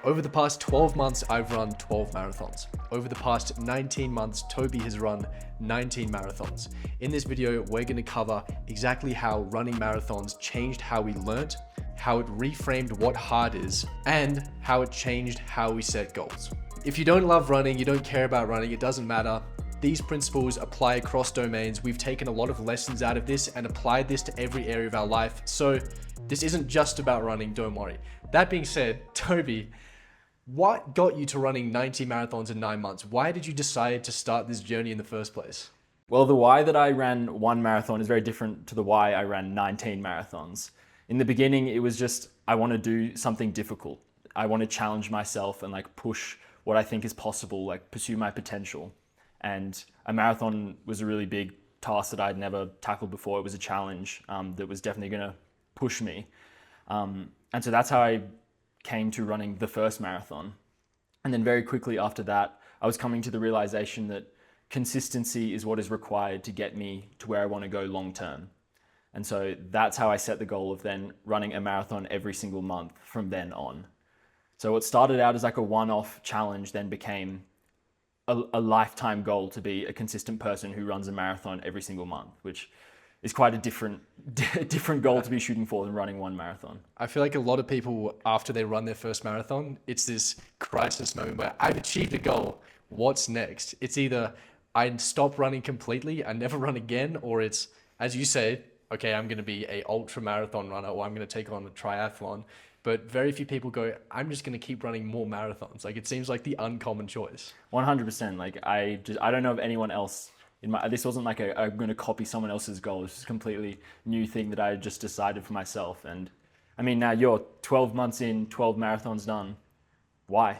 Over the past 12 months, I've run 12 marathons. Over the past 19 months, Toby has run 19 marathons. In this video, we're gonna cover exactly how running marathons changed how we learnt, how it reframed what hard is, and how it changed how we set goals. If you don't love running, you don't care about running, it doesn't matter. These principles apply across domains. We've taken a lot of lessons out of this and applied this to every area of our life. So this isn't just about running, don't worry. That being said, Toby, what got you to running 90 marathons in 9 months? Why did you decide to start this journey in the first place? Well, the why that I ran one marathon is very different to the why I ran 19 marathons. In the beginning, it was just, I want to do something difficult. I want to challenge myself and push what I think is possible, pursue my potential. And a marathon was a really big task that I'd never tackled before. It was a challenge that was definitely going to push me. And so that's how I came to running the first marathon. And then very quickly after that, I was coming to the realization that consistency is what is required to get me to where I want to go long term. And so that's how I set the goal of then running a marathon every single month from then on. So what started out as a one-off challenge then became a lifetime goal to be a consistent person who runs a marathon every single month, which is quite a different goal to be shooting for than running one marathon. I feel like a lot of people, after they run their first marathon, it's this crisis moment where I've achieved a goal. What's next? It's either I stop running completely and never run again, or it's, as you say, okay, I'm going to be a ultra marathon runner, or I'm going to take on a triathlon. But very few people go, I'm just going to keep running more marathons. It seems like the uncommon choice. 100%. I don't know of anyone else. This wasn't I'm going to copy someone else's goal. It's just a completely new thing that I just decided for myself. And I mean, now you're 12 months in, 12 marathons done. Why?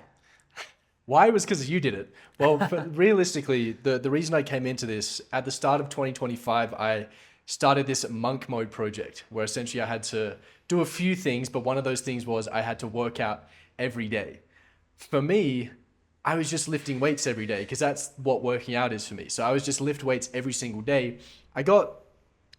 Why was because you did it. Well, but realistically, the reason I came into this, at the start of 2025, I started this monk mode project where essentially I had to do a few things, but one of those things was I had to work out every day. For me, I was just lifting weights every day because that's what working out is for me. So I was just lift weights every single day. I got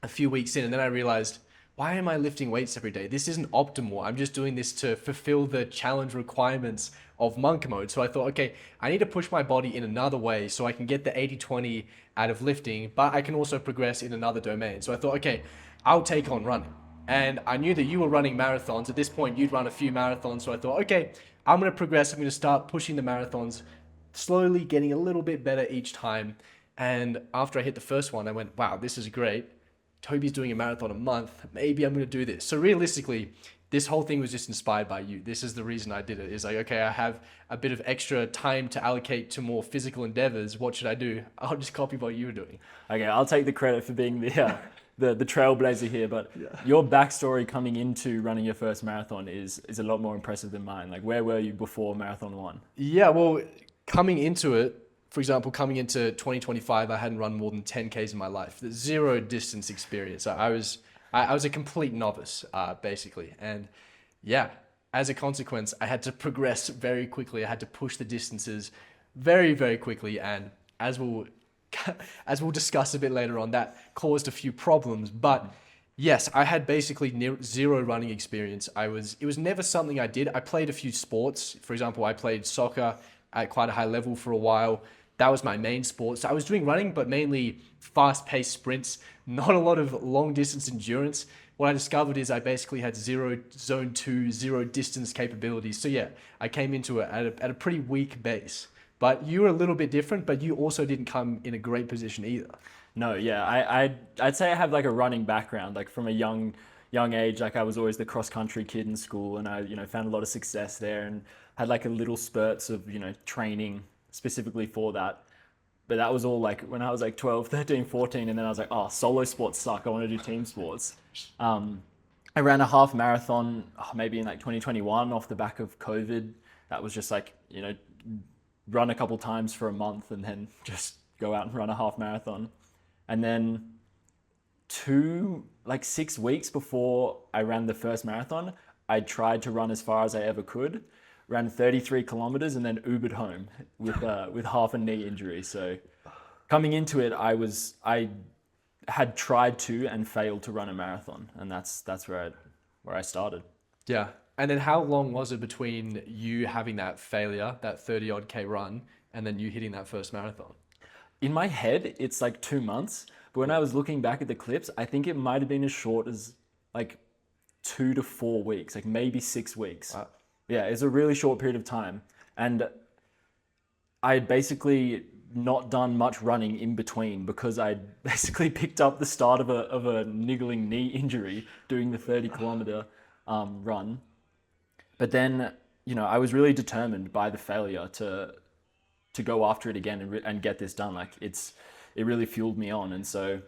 a few weeks in and then I realized, why am I lifting weights every day? This isn't optimal. I'm just doing this to fulfill the challenge requirements of monk mode. So I thought, okay, I need to push my body in another way so I can get the 80-20 out of lifting, but I can also progress in another domain. So I thought, okay, I'll take on running. And I knew that you were running marathons. At this point, you'd run a few marathons. So I thought, okay, I'm going to progress. I'm going to start pushing the marathons, slowly getting a little bit better each time. And after I hit the first one, I went, wow, this is great. Toby's doing a marathon a month. Maybe I'm going to do this. So realistically, this whole thing was just inspired by you. This is the reason I did it. Is okay, I have a bit of extra time to allocate to more physical endeavors. What should I do? I'll just copy what you were doing. Okay, I'll take the credit for being the trailblazer here, but your backstory coming into running your first marathon is a lot more impressive than mine. Where were you before marathon one? Yeah, well, coming into it, for example, coming into 2025, I hadn't run more than 10 Ks in my life. There's zero distance experience. I was a complete novice, basically. And yeah, as a consequence, I had to progress very quickly. I had to push the distances very, very quickly. And as we'll discuss a bit later on, that caused a few problems. But yes, I had basically zero running experience. It was never something I did. I played a few sports. For example, I played soccer at quite a high level for a while. That was my main sport. So I was doing running, but mainly fast-paced sprints, not a lot of long-distance endurance. What I discovered is I basically had zero zone 2, zero distance capabilities. So yeah, I came into it at a pretty weak base. But you were a little bit different, but you also didn't come in a great position either. No, yeah, I'd say I have a running background. From a young age, I was always the cross-country kid in school, and I found a lot of success there and had a little spurts of training specifically for that. But that was all when I was 12, 13, 14, and then I was oh, solo sports suck. I want to do team sports. I ran a half marathon maybe in 2021 off the back of COVID. That was just run a couple times for a month and then just go out and run a half marathon. And then 6 weeks before I ran the first marathon, I tried to run as far as I ever could, ran 33 kilometers and then Ubered home with half a knee injury. So coming into it, I had tried to and failed to run a marathon, and that's where I started. Yeah, And then how long was it between you having that failure, that 30 odd K run, and then you hitting that first marathon? In my head, it's like 2 months. But when I was looking back at the clips, I think it might have been as short as like 2 to 4 weeks, like maybe 6 weeks. Wow. Yeah, it's a really short period of time. And I had basically not done much running in between because I'd basically picked up the start of a niggling knee injury doing the 30-kilometer run. But then, I was really determined by the failure to go after it again and get this done. Like it really fueled me on. And so,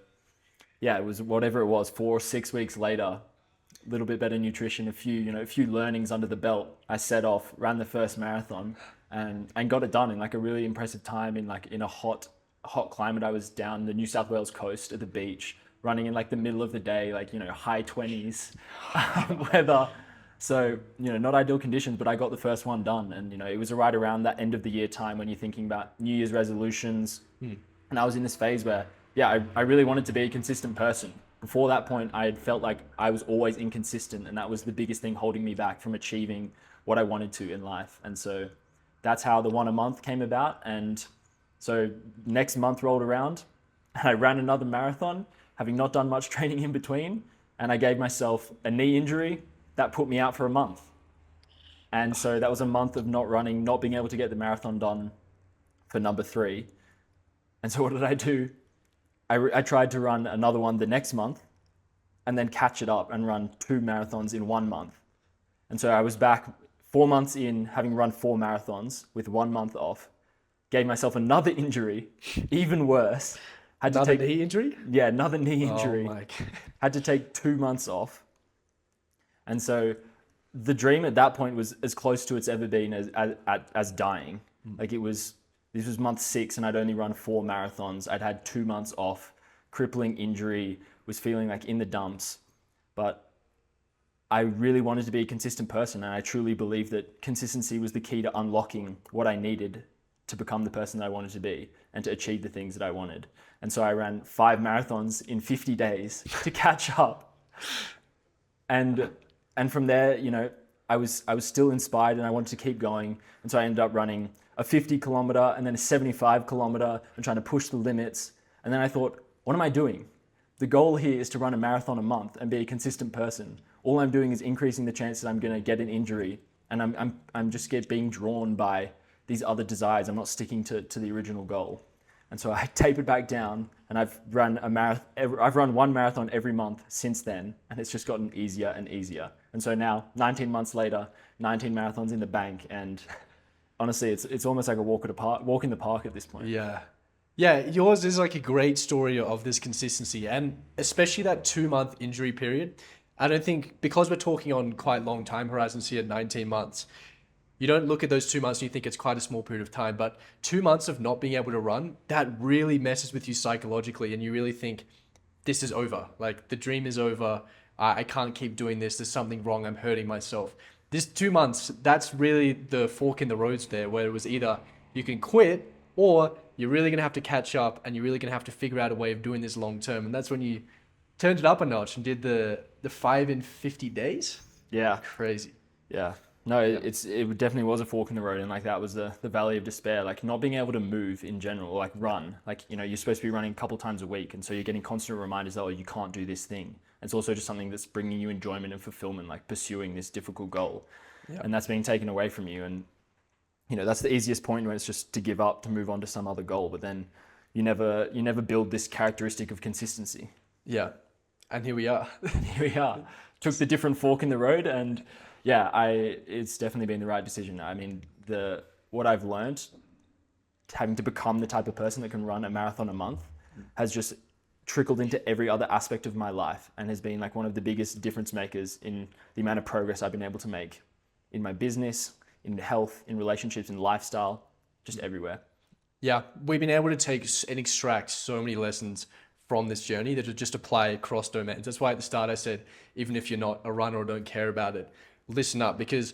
yeah, it was whatever it was, 4 or 6 weeks later, a little bit better nutrition, a few learnings under the belt. I set off, ran the first marathon and got it done in like a really impressive time in a hot climate. I was down the New South Wales coast at the beach, running in like the middle of the day, like, high 20s weather. So, not ideal conditions, but I got the first one done. And, it was right around that end of the year time when you're thinking about New Year's resolutions. And I was in this phase where, yeah, I really wanted to be a consistent person. Before that point, I had felt like I was always inconsistent. And that was the biggest thing holding me back from achieving what I wanted to in life. And so that's how the 1 a month came about. And so next month rolled around and I ran another marathon, having not done much training in between. And I gave myself a knee injury that put me out for a month. And so that was a month of not running, not being able to get the marathon done for number 3. And so what did I do? I tried to run another one the next month and then catch it up and run 2 marathons in 1 month. And so I was back 4 months in, having run 4 marathons with 1 month off, gave myself another injury, even worse. Another knee injury? Yeah, another knee injury. Oh my. Had to take 2 months off. And so the dream at that point was as close to it's ever been as dying. Like this was month 6 and I'd only run 4 marathons. I'd had 2 months off, crippling injury, was feeling like in the dumps. But I really wanted to be a consistent person. And I truly believed that consistency was the key to unlocking what I needed to become the person that I wanted to be and to achieve the things that I wanted. And so I ran 5 marathons in 50 days to catch up. And from there, I was still inspired and I wanted to keep going. And so I ended up running a 50 kilometer and then a 75 kilometer and trying to push the limits. And then I thought, what am I doing? The goal here is to run a marathon a month and be a consistent person. All I'm doing is increasing the chance that I'm going to get an injury. And I'm just being drawn by these other desires. I'm not sticking to the original goal. And so I tapered back down and I've run 1 marathon every month since then. And it's just gotten easier and easier. And so now 19 months later, 19 marathons in the bank. And honestly, it's almost like a walk in the park at this point. Yeah. Yeah, yours is like a great story of this consistency and especially that 2-month injury period. I don't think, because we're talking on quite long time horizons here, 19 months, you don't look at those 2 months and you think it's quite a small period of time, but 2 months of not being able to run, that really messes with you psychologically and you really think, this is over. Like the dream is over. I can't keep doing this. There's something wrong. I'm hurting myself. This 2 months, that's really the fork in the roads there, where it was either you can quit or you're really going to have to catch up and you're really going to have to figure out a way of doing this long term. And that's when you turned it up a notch and did the 5 in 50 days. Yeah. Crazy. Yeah. No, it definitely was a fork in the road. And like that was the valley of despair, like not being able to move in general, or like run. Like, you're supposed to be running a couple times a week. And so you're getting constant reminders that, oh, you can't do this thing. It's also just something that's bringing you enjoyment and fulfillment, like pursuing this difficult goal. Yeah. And that's being taken away from you. And, that's the easiest point when it's just to give up, to move on to some other goal. But then you never build this characteristic of consistency. Yeah. And here we are. Took the different fork in the road, and yeah, it's definitely been the right decision. I mean, what I've learned, having to become the type of person that can run a marathon a month, has just trickled into every other aspect of my life and has been like one of the biggest difference makers in the amount of progress I've been able to make in my business, in health, in relationships, in lifestyle, just everywhere. Yeah, we've been able to take and extract so many lessons from this journey that just apply across domains. That's why at the start I said, even if you're not a runner or don't care about it, listen up, because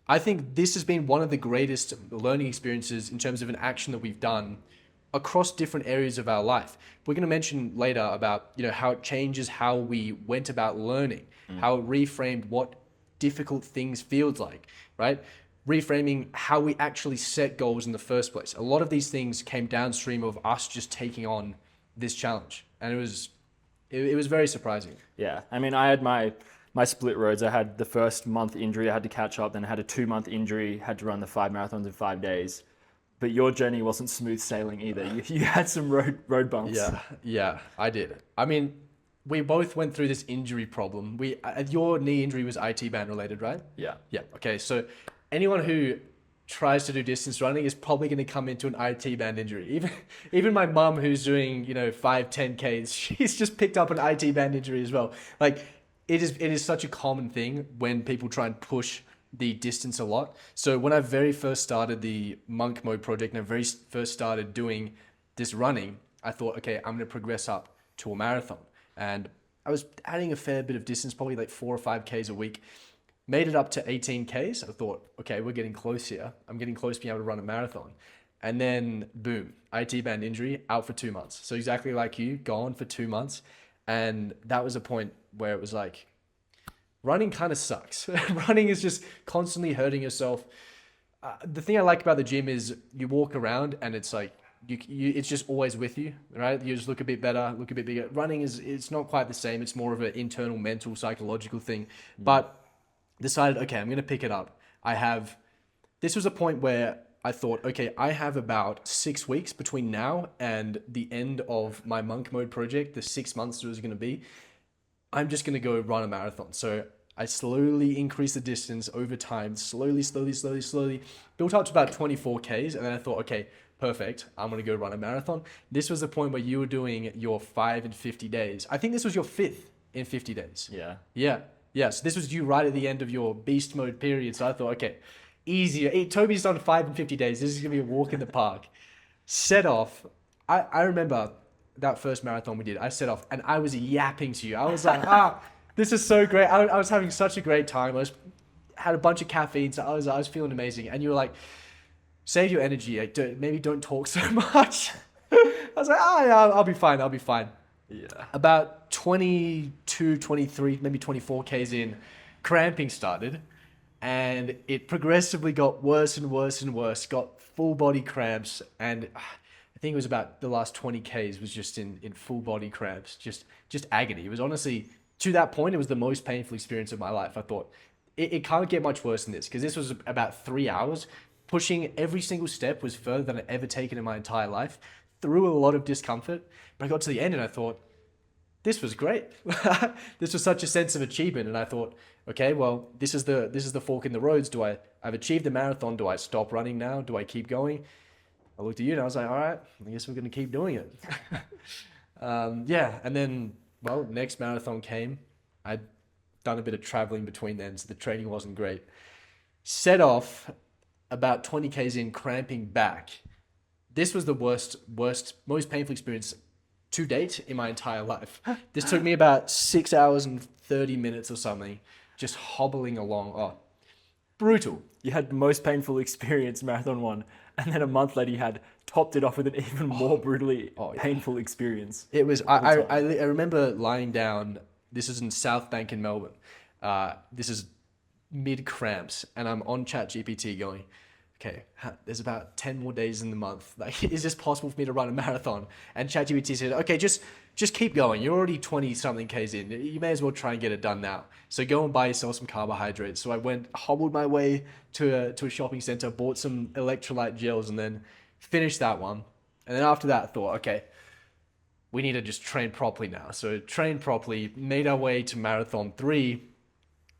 I think this has been one of the greatest learning experiences in terms of an action that we've done across different areas of our life. We're going to mention later about how it changes how we went about learning, how it reframed what difficult things feels like, right? Reframing how we actually set goals in the first place. A lot of these things came downstream of us just taking on this challenge. And it was very surprising. Yeah, I mean, I had my split roads. I had the first month injury, I had to catch up. Then I had a 2-month injury, had to run the 5 marathons in 5 days. But your journey wasn't smooth sailing either. You had some road bumps. Yeah, I did. I mean, we both went through this injury problem. Your knee injury was IT band related, right? Yeah. Yeah. Okay. So anyone who tries to do distance running is probably going to come into an IT band injury. Even my mum, who's doing 5, 10Ks, she's just picked up an IT band injury as well. Like it is such a common thing when people try and push the distance a lot. So when I very first started the monk mode project and I very first started doing this running, I thought, okay, I'm going to progress up to a marathon. And I was adding a fair bit of distance, probably like 4 or 5Ks a week. Made it up to 18Ks. I thought, okay, we're getting close here. I'm getting close to being able to run a marathon. And then boom, IT band injury, out for 2 months. So exactly like you, gone for 2 months. And that was a point where it was like, running kind of sucks. Running is just constantly hurting yourself. The thing I like about the gym is you walk around and it's like, it's just always with you, right? You just look a bit better, look a bit bigger. Running it's not quite the same. It's more of an internal, mental, psychological thing. But decided, okay, I'm going to pick it up. This was a point where I thought, okay, I have about 6 weeks between now and the end of my monk mode project, the 6 months it was going to be. I'm just going to go run a marathon. So I slowly increased the distance over time, slowly, built up to about 24Ks. And then I thought, okay, perfect. I'm going to go run a marathon. This was the point where you were doing your 5 and 50 days. I think this was your 5th in 50 days. Yeah. So this was you right at the end of your beast mode period. So I thought, okay, easier. Toby's done 5 and 50 days. This is going to be a walk in the park. Set off. I remember that first marathon we did. I set off and I was yapping to you. I was like, this is so great. I was having such a great time. Had a bunch of caffeine. So I was feeling amazing. And you were like, save your energy. Maybe don't talk so much. I was like, yeah, I'll be fine. Yeah. About 22, 23, maybe 24Ks in, cramping started. And it progressively got worse and worse and worse. Got full body cramps. And I think it was about the last 20Ks was just in full body cramps. Just agony. It was honestly, to that point, it was the most painful experience of my life. I thought, it can't get much worse than this. Because this was about 3 hours. Pushing every single step was further than I'd ever taken in my entire life. Through a lot of discomfort. But I got to the end and I thought, this was great. This was such a sense of achievement. And I thought, okay, well, this is the fork in the roads. I've achieved the marathon. Do I stop running now? Do I keep going? I looked at you and I was like, all right, I guess we're going to keep doing it. And then, well, next marathon came. I'd done a bit of traveling between then, so the training wasn't great. Set off about 20Ks in, cramping back. This was the worst, most painful experience to date in my entire life. This took me about 6 hours and 30 minutes or something, just hobbling along. Oh, brutal. You had the most painful experience, marathon 1, and then a month later you had topped it off with an even more brutally painful experience. It was, I remember lying down, this is in South Bank in Melbourne. This is mid cramps, and I'm on ChatGPT going, okay, there's about 10 more days in the month. Like, is this possible for me to run a marathon? And ChatGPT said, okay, just keep going. You're already 20 something Ks in. You may as well try and get it done now. So go and buy yourself some carbohydrates. So I hobbled my way to a shopping center, bought some electrolyte gels, and then finished that one. And then after that, I thought, okay, we need to just train properly now. So trained properly, made our way to marathon 3.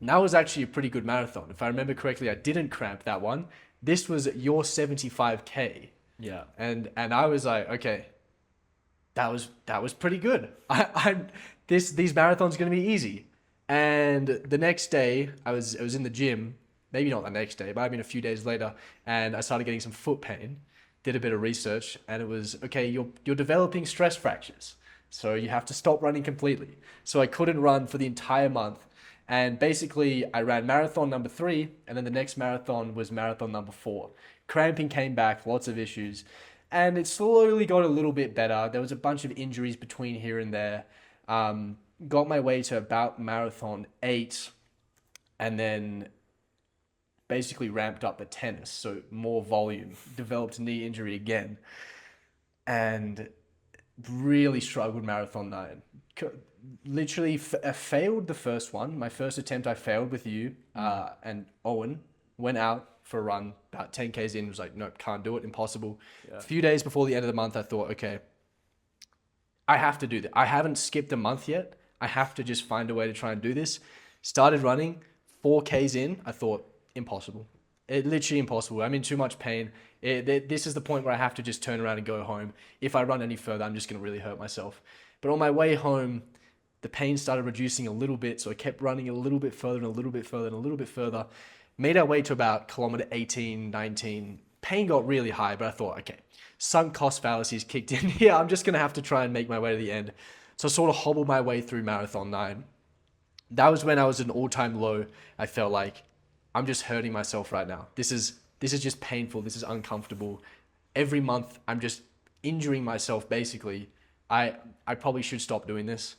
And that was actually a pretty good marathon. If I remember correctly, I didn't cramp that one. This was your 75K. Yeah. And I was like, okay, that was pretty good. These marathons are going to be easy. And the next day I was in the gym, maybe not the next day, but I mean a few days later, and I started getting some foot pain. Did a bit of research, and it was, okay, you're developing stress fractures. So you have to stop running completely. So I couldn't run for the entire month. And basically, I ran marathon number 3, and then the next marathon was marathon number 4. Cramping came back, lots of issues, and it slowly got a little bit better. There was a bunch of injuries between here and there. Got my way to about marathon 8, and then basically ramped up the tennis, so more volume, developed knee injury again, and really struggled marathon 9. Literally failed the first one. My first attempt I failed with you, and Owen went out for a run about 10 Ks in, was like, nope, can't do it, impossible. A few days before the end of the month, I thought, okay, I have to do that. I haven't skipped a month yet. I have to just find a way to try and do this. Started running, 4 Ks in, I thought, impossible. Literally impossible. I'm in too much pain. This is the point where I have to just turn around and go home. If I run any further, I'm just going to really hurt myself. But on my way home, the pain started reducing a little bit, so I kept running a little bit further and a little bit further and a little bit further. Made our way to about kilometer 18, 19. Pain got really high, but I thought, okay, sunk cost fallacies kicked in here. I'm just going to have to try and make my way to the end. So I sort of hobbled my way through marathon 9. That was when I was at an all-time low. I felt like I'm just hurting myself right now. This is just painful. This is uncomfortable. Every month I'm just injuring myself basically. I probably should stop doing this.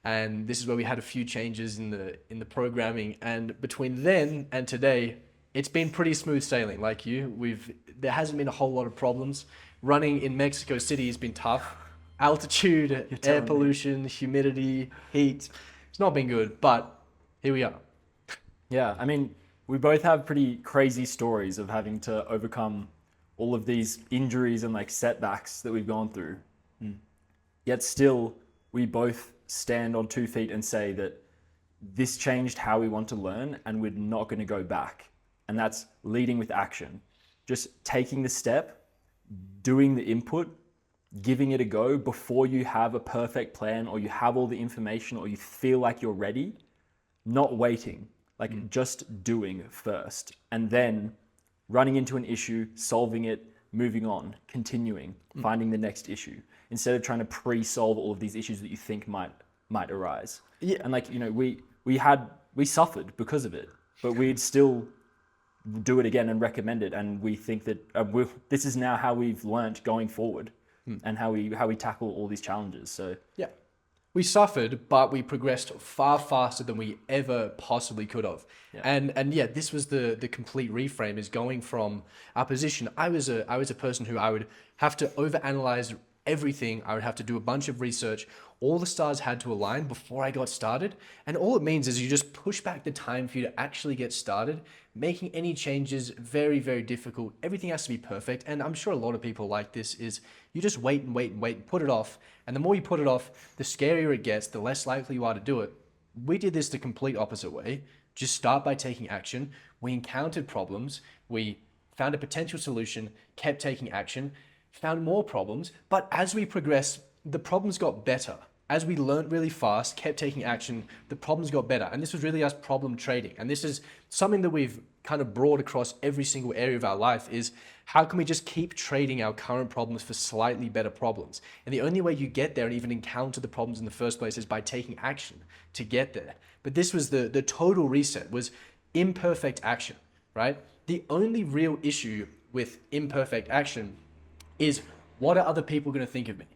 And this is where we had a few changes in the programming. And between then and today, it's been pretty smooth sailing. Like you, there hasn't been a whole lot of problems. Running in Mexico City has been tough. Altitude, air pollution, humidity, heat. It's not been good, but here we are. Yeah, I mean, we both have pretty crazy stories of having to overcome all of these injuries and like setbacks that we've gone through. Yet still, we both stand on 2 feet and say that this changed how we want to learn and we're not going to go back. And that's leading with action. Just taking the step, doing the input, giving it a go before you have a perfect plan or you have all the information or you feel like you're ready, not waiting, like just doing first and then running into an issue, solving it, moving on, continuing, finding the next issue instead of trying to pre-solve all of these issues that you think might arise. Yeah. And like, you know, we suffered because of it, but we'd still do it again and recommend it. And we think that this is now how we've learned going forward and how we tackle all these challenges. So yeah, we suffered, but we progressed far faster than we ever possibly could have. Yeah. And yeah, this was the complete reframe, is going from our position. I was a person who I would have to overanalyze everything. I would have to do a bunch of research. All the stars had to align before I got started. And all it means is you just push back the time for you to actually get started. Making any changes very, very difficult. Everything has to be perfect. And I'm sure a lot of people like this is you just wait and wait and wait and put it off. And the more you put it off, the scarier it gets, the less likely you are to do it. We did this the complete opposite way. Just start by taking action. We encountered problems. We found a potential solution, kept taking action, found more problems. But as we progressed, the problems got better. As we learned really fast, kept taking action, the problems got better. And this was really us problem trading. And this is something that we've kind of brought across every single area of our life, is how can we just keep trading our current problems for slightly better problems? And the only way you get there and even encounter the problems in the first place is by taking action to get there. But this was the total reset, was imperfect action, right? The only real issue with imperfect action is, what are other people going to think of me?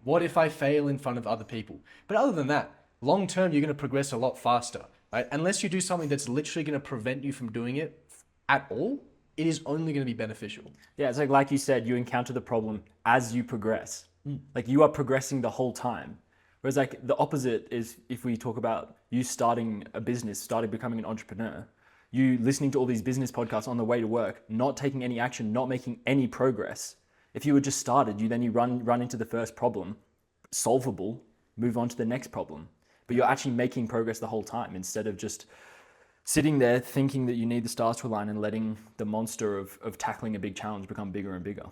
What if I fail in front of other people? But other than that, long term, you're going to progress a lot faster, right? Unless you do something that's literally going to prevent you from doing it at all, it is only going to be beneficial. yeah, it's like you said, you encounter the problem as you progress. Like you are progressing the whole time. Whereas like the opposite is if we talk about you starting a business, starting becoming an entrepreneur, you listening to all these business podcasts on the way to work, not taking any action, not making any progress. If you were just started, you run into the first problem, solvable, move on to the next problem. But you're actually making progress the whole time instead of just sitting there thinking that you need the stars to align and letting the monster of tackling a big challenge become bigger and bigger.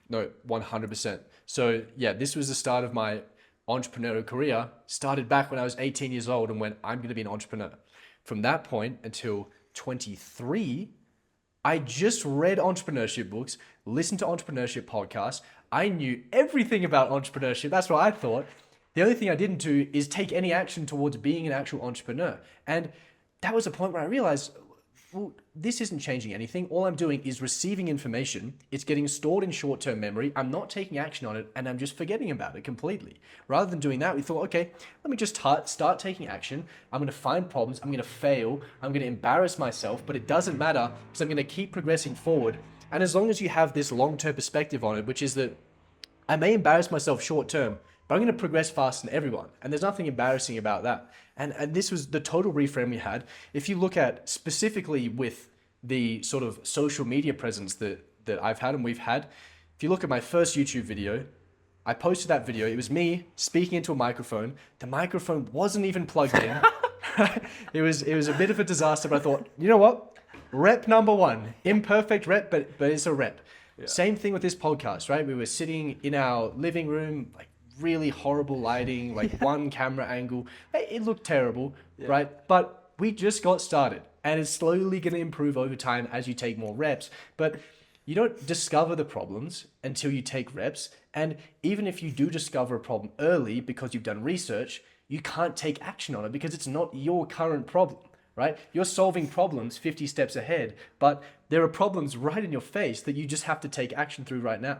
No, 100%. So yeah, this was the start of my entrepreneurial career. Started back when I was 18 years old and went, I'm going to be an entrepreneur. From that point until 23, I just read entrepreneurship books, listened to entrepreneurship podcasts. I knew everything about entrepreneurship. That's what I thought. The only thing I didn't do is take any action towards being an actual entrepreneur. And that was a point where I realized well, this isn't changing anything. All I'm doing is receiving information. It's getting stored in short-term memory. I'm not taking action on it, and I'm just forgetting about it completely. Rather than doing that, we thought, okay, let me just start taking action. I'm going to find problems. I'm going to fail. I'm going to embarrass myself, but it doesn't matter because I'm going to keep progressing forward. And as long as you have this long-term perspective on it, which is that I may embarrass myself short-term, but I'm going to progress faster than everyone. And there's nothing embarrassing about that. And this was the total reframe we had. If you look at specifically with the sort of social media presence that I've had and we've had, if you look at my first YouTube video, I posted that video. It was me speaking into a microphone. The microphone wasn't even plugged in. It was a bit of a disaster, but I thought, you know what? Rep number one, imperfect rep, but it's a rep. Yeah. Same thing with this podcast, right? We were sitting in our living room, like really horrible lighting, like one camera angle. It looked terrible, right? But we just got started, and it's slowly going to improve over time as you take more reps. But you don't discover the problems until you take reps. And even if you do discover a problem early because you've done research, you can't take action on it because it's not your current problem, right? You're solving problems 50 steps ahead, but there are problems right in your face that you just have to take action through right now.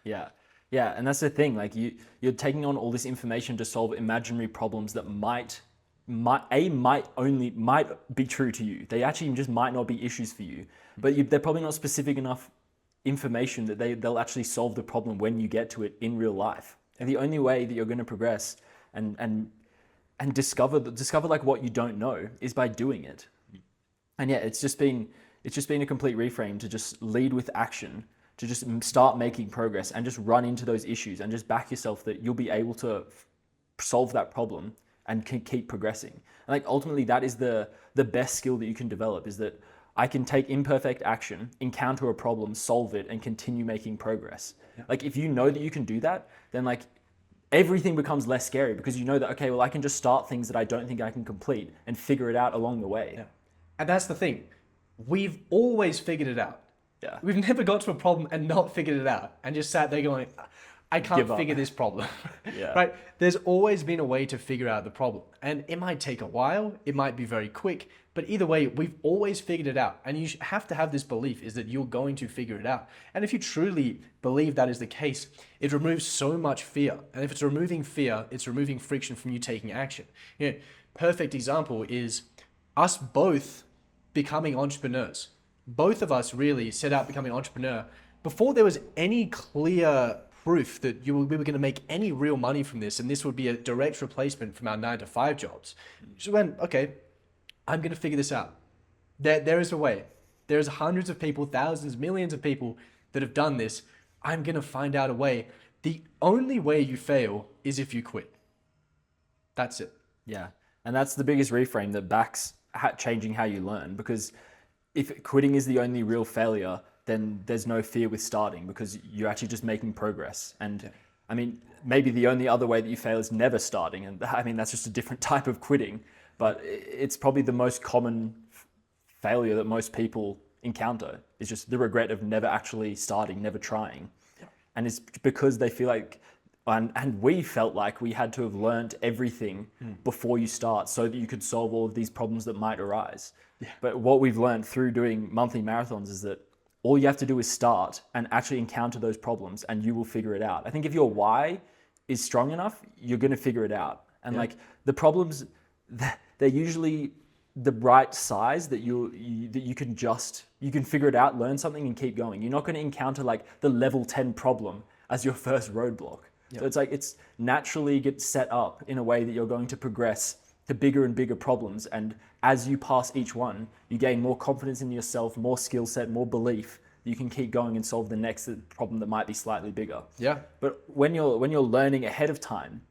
Yeah. Yeah, and that's the thing. Like you're taking on all this information to solve imaginary problems that might be true to you. They actually just might not be issues for you, but they're probably not specific enough information that they'll actually solve the problem when you get to it in real life. And the only way that you're going to progress and discover like what you don't know is by doing it. And yeah, it's just been a complete reframe to just lead with action, to just start making progress and just run into those issues and just back yourself that you'll be able to solve that problem and can keep progressing. And like ultimately that is the best skill that you can develop, is that I can take imperfect action, encounter a problem, solve it, and continue making progress. Yeah. Like if you know that you can do that, then like everything becomes less scary because you know that, okay, well, I can just start things that I don't think I can complete and figure it out along the way. Yeah. And that's the thing. We've always figured it out. Yeah. We've never got to a problem and not figured it out and just sat there going, I can't figure this problem. Yeah. Right? There's always been a way to figure out the problem. And it might take a while, it might be very quick, but either way, we've always figured it out. And you have to have this belief is that you're going to figure it out. And if you truly believe that is the case, it removes so much fear. And if it's removing fear, it's removing friction from you taking action. You know, perfect example is us both becoming entrepreneurs. Both of us really set out becoming an entrepreneur before there was any clear proof that we were going to make any real money from this, and this would be a direct replacement from our 9-to-5 jobs. So went, okay, I'm going to figure this out. There is a way. There's hundreds of people, thousands, millions of people that have done this. I'm going to find out a way. The only way you fail is if you quit. That's it. Yeah, and that's the biggest reframe that backs changing how you learn, because if quitting is the only real failure, then there's no fear with starting because you're actually just making progress. And I mean, maybe the only other way that you fail is never starting. And I mean, that's just a different type of quitting, but it's probably the most common failure that most people encounter is just the regret of never actually starting, never trying. Yeah. And it's because they feel like, and we felt like we had to have learned everything before you start so that you could solve all of these problems that might arise. Yeah. But what we've learned through doing monthly marathons is that all you have to do is start and actually encounter those problems and you will figure it out. I think if your why is strong enough, you're going to figure it out. And like the problems, they're usually the right size that you can figure it out, learn something and keep going. You're not going to encounter like the level 10 problem as your first roadblock. Yep. So it's like it's naturally gets set up in a way that you're going to progress to bigger and bigger problems. And as you pass each one, you gain more confidence in yourself, more skill set, more belief. You can keep going and solve the next problem that might be slightly bigger. Yeah. But when you're learning ahead of time,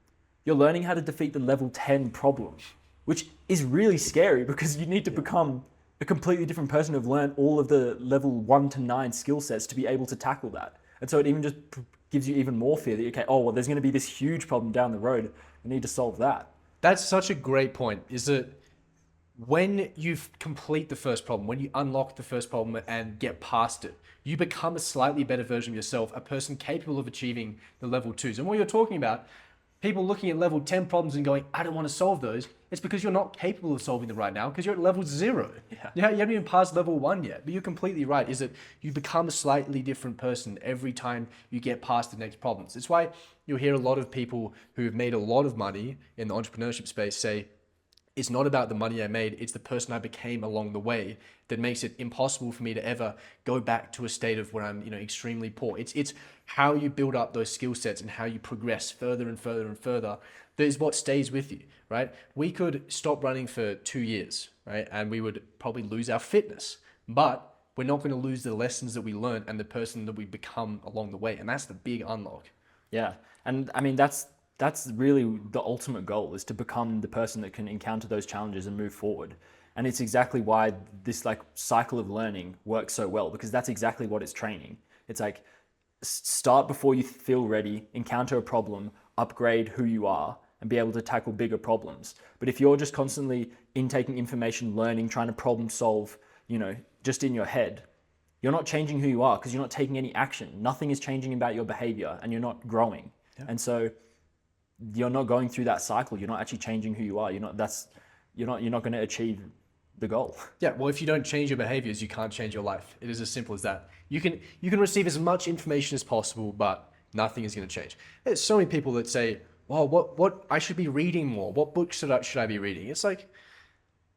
you're learning how to defeat the level 10 problem, which is really scary because you need to become a completely different person who've learned all of the level 1 to 9 skill sets to be able to tackle that. And so it even just gives you even more fear that, okay, oh, well, there's going to be this huge problem down the road. I need to solve that. That's such a great point, is that when you complete the first problem, when you unlock the first problem and get past it, you become a slightly better version of yourself, a person capable of achieving the level 2s. And what you're talking about, people looking at level 10 problems and going, I don't want to solve those. It's because you're not capable of solving them right now because you're at level 0. Yeah. You haven't even passed level 1 yet. But you're completely right, is that you become a slightly different person every time you get past the next problems. It's why you'll hear a lot of people who have made a lot of money in the entrepreneurship space say, it's not about the money I made, it's the person I became along the way that makes it impossible for me to ever go back to a state of where I'm, extremely poor. It's how you build up those skill sets and how you progress further and further and further that is what stays with you, right? We could stop running for 2 years, right? And we would probably lose our fitness, but we're not going to lose the lessons that we learn and the person that we become along the way. And that's the big unlock. Yeah. And I mean, that's really the ultimate goal, is to become the person that can encounter those challenges and move forward. And it's exactly why this cycle of learning works so well, because that's exactly what it's training. It's like, start before you feel ready, encounter a problem, upgrade who you are, and be able to tackle bigger problems. But if you're just constantly intaking information, learning, trying to problem solve, just in your head, you're not changing who you are because you're not taking any action. Nothing is changing about your behavior and you're not growing. Yeah. And so you're not going through that cycle. You're not actually changing who you are. You're not going to achieve the goal. Yeah. Well, if you don't change your behaviors, you can't change your life. It is as simple as that. You can receive as much information as possible, but nothing is going to change. There's so many people that say, "Well, what I should be reading more. What books should I be reading?" It's like,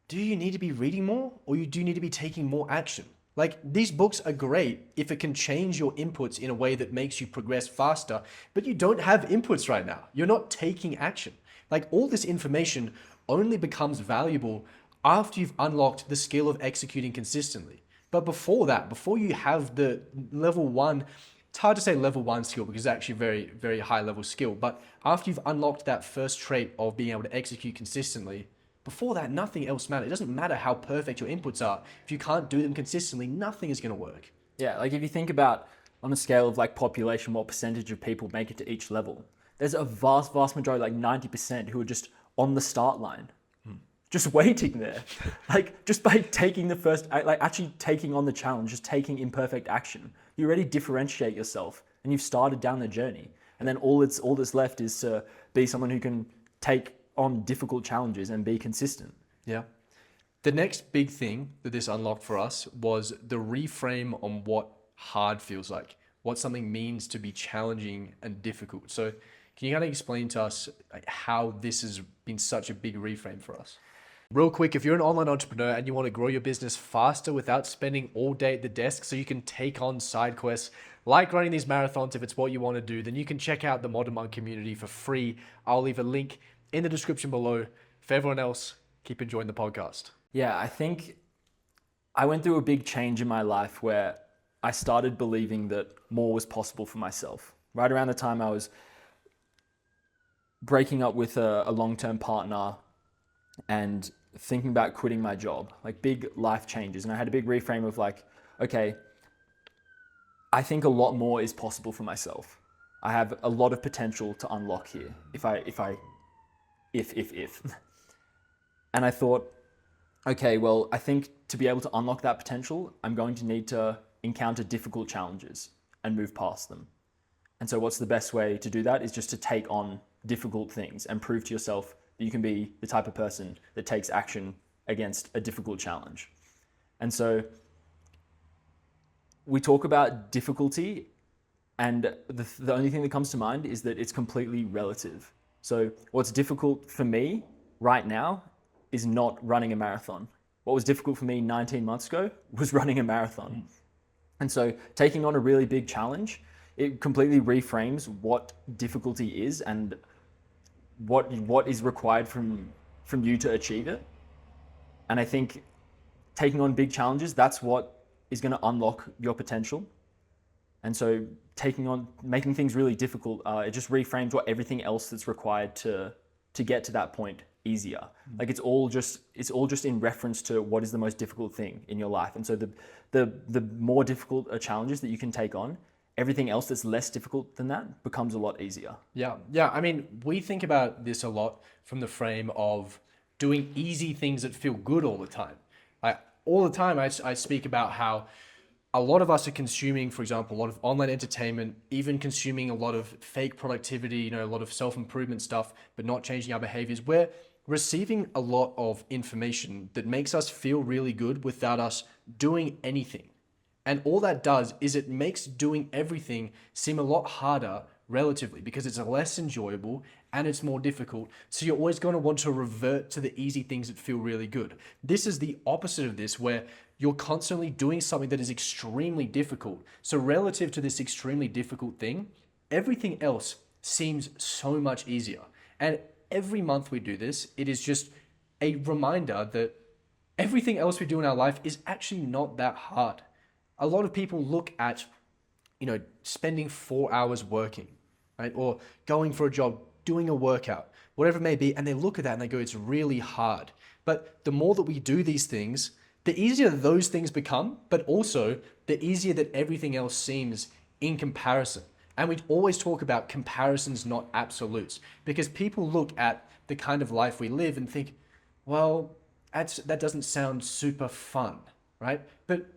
do you need to be reading more, or do you need to be taking more action? Like, these books are great if it can change your inputs in a way that makes you progress faster, but you don't have inputs right now. You're not taking action. Like, all this information only becomes valuable after you've unlocked the skill of executing consistently. But before that, before you have the level 1, it's hard to say level 1 skill because it's actually a very, very high level skill. But after you've unlocked that first trait of being able to execute consistently, before that, nothing else matters. It doesn't matter how perfect your inputs are. If you can't do them consistently, nothing is going to work. Yeah, like if you think about on a scale of population, what percentage of people make it to each level, there's a vast, vast majority, 90%, who are just on the start line, just waiting there. Just by taking the first, actually taking on the challenge, just taking imperfect action, you already differentiate yourself and you've started down the journey. And then all that's left is to be someone who can take on difficult challenges and be consistent. Yeah. The next big thing that this unlocked for us was the reframe on what hard feels like, what something means to be challenging and difficult. So can you kind of explain to us how this has been such a big reframe for us? Real quick, if you're an online entrepreneur and you want to grow your business faster without spending all day at the desk so you can take on side quests like running these marathons, if it's what you want to do, then you can check out the Modern Monk community for free. I'll leave a link in the description below. For everyone else, keep enjoying the podcast. Yeah, I think I went through a big change in my life where I started believing that more was possible for myself. Right around the time I was breaking up with a long-term partner and thinking about quitting my job, big life changes. And I had a big reframe of okay, I think a lot more is possible for myself. I have a lot of potential to unlock here if. And I thought, okay, well, I think to be able to unlock that potential, I'm going to need to encounter difficult challenges and move past them. And so what's the best way to do that is just to take on difficult things and prove to yourself that you can be the type of person that takes action against a difficult challenge. And so we talk about difficulty, and the only thing that comes to mind is that it's completely relative. So what's difficult for me right now is not running a marathon. What was difficult for me 19 months ago was running a marathon. And so taking on a really big challenge, it completely reframes what difficulty is and what is required from you to achieve it. And I think taking on big challenges, that's what is going to unlock your potential. And so making things really difficult, it just reframes what everything else that's required to get to that point easier. It's all just in reference to what is the most difficult thing in your life. And so the more difficult challenges that you can take on, everything else that's less difficult than that becomes a lot easier. Yeah. I mean, we think about this a lot from the frame of doing easy things that feel good all the time. All the time I speak about how a lot of us are consuming, for example, a lot of online entertainment, even consuming a lot of fake productivity, a lot of self-improvement stuff, but not changing our behaviors. We're receiving a lot of information that makes us feel really good without us doing anything. And all that does is it makes doing everything seem a lot harder relatively because it's less enjoyable and it's more difficult. So you're always going to want to revert to the easy things that feel really good. This is the opposite of this, where you're constantly doing something that is extremely difficult. So relative to this extremely difficult thing, everything else seems so much easier. And every month we do this, it is just a reminder that everything else we do in our life is actually not that hard. A lot of people look at, spending 4 hours working, right? Or going for a job, doing a workout, whatever it may be, and they look at that and they go, it's really hard. But the more that we do these things, the easier those things become, but also the easier that everything else seems in comparison. And we always talk about comparisons, not absolutes, because people look at the kind of life we live and think, well, that doesn't sound super fun, right? But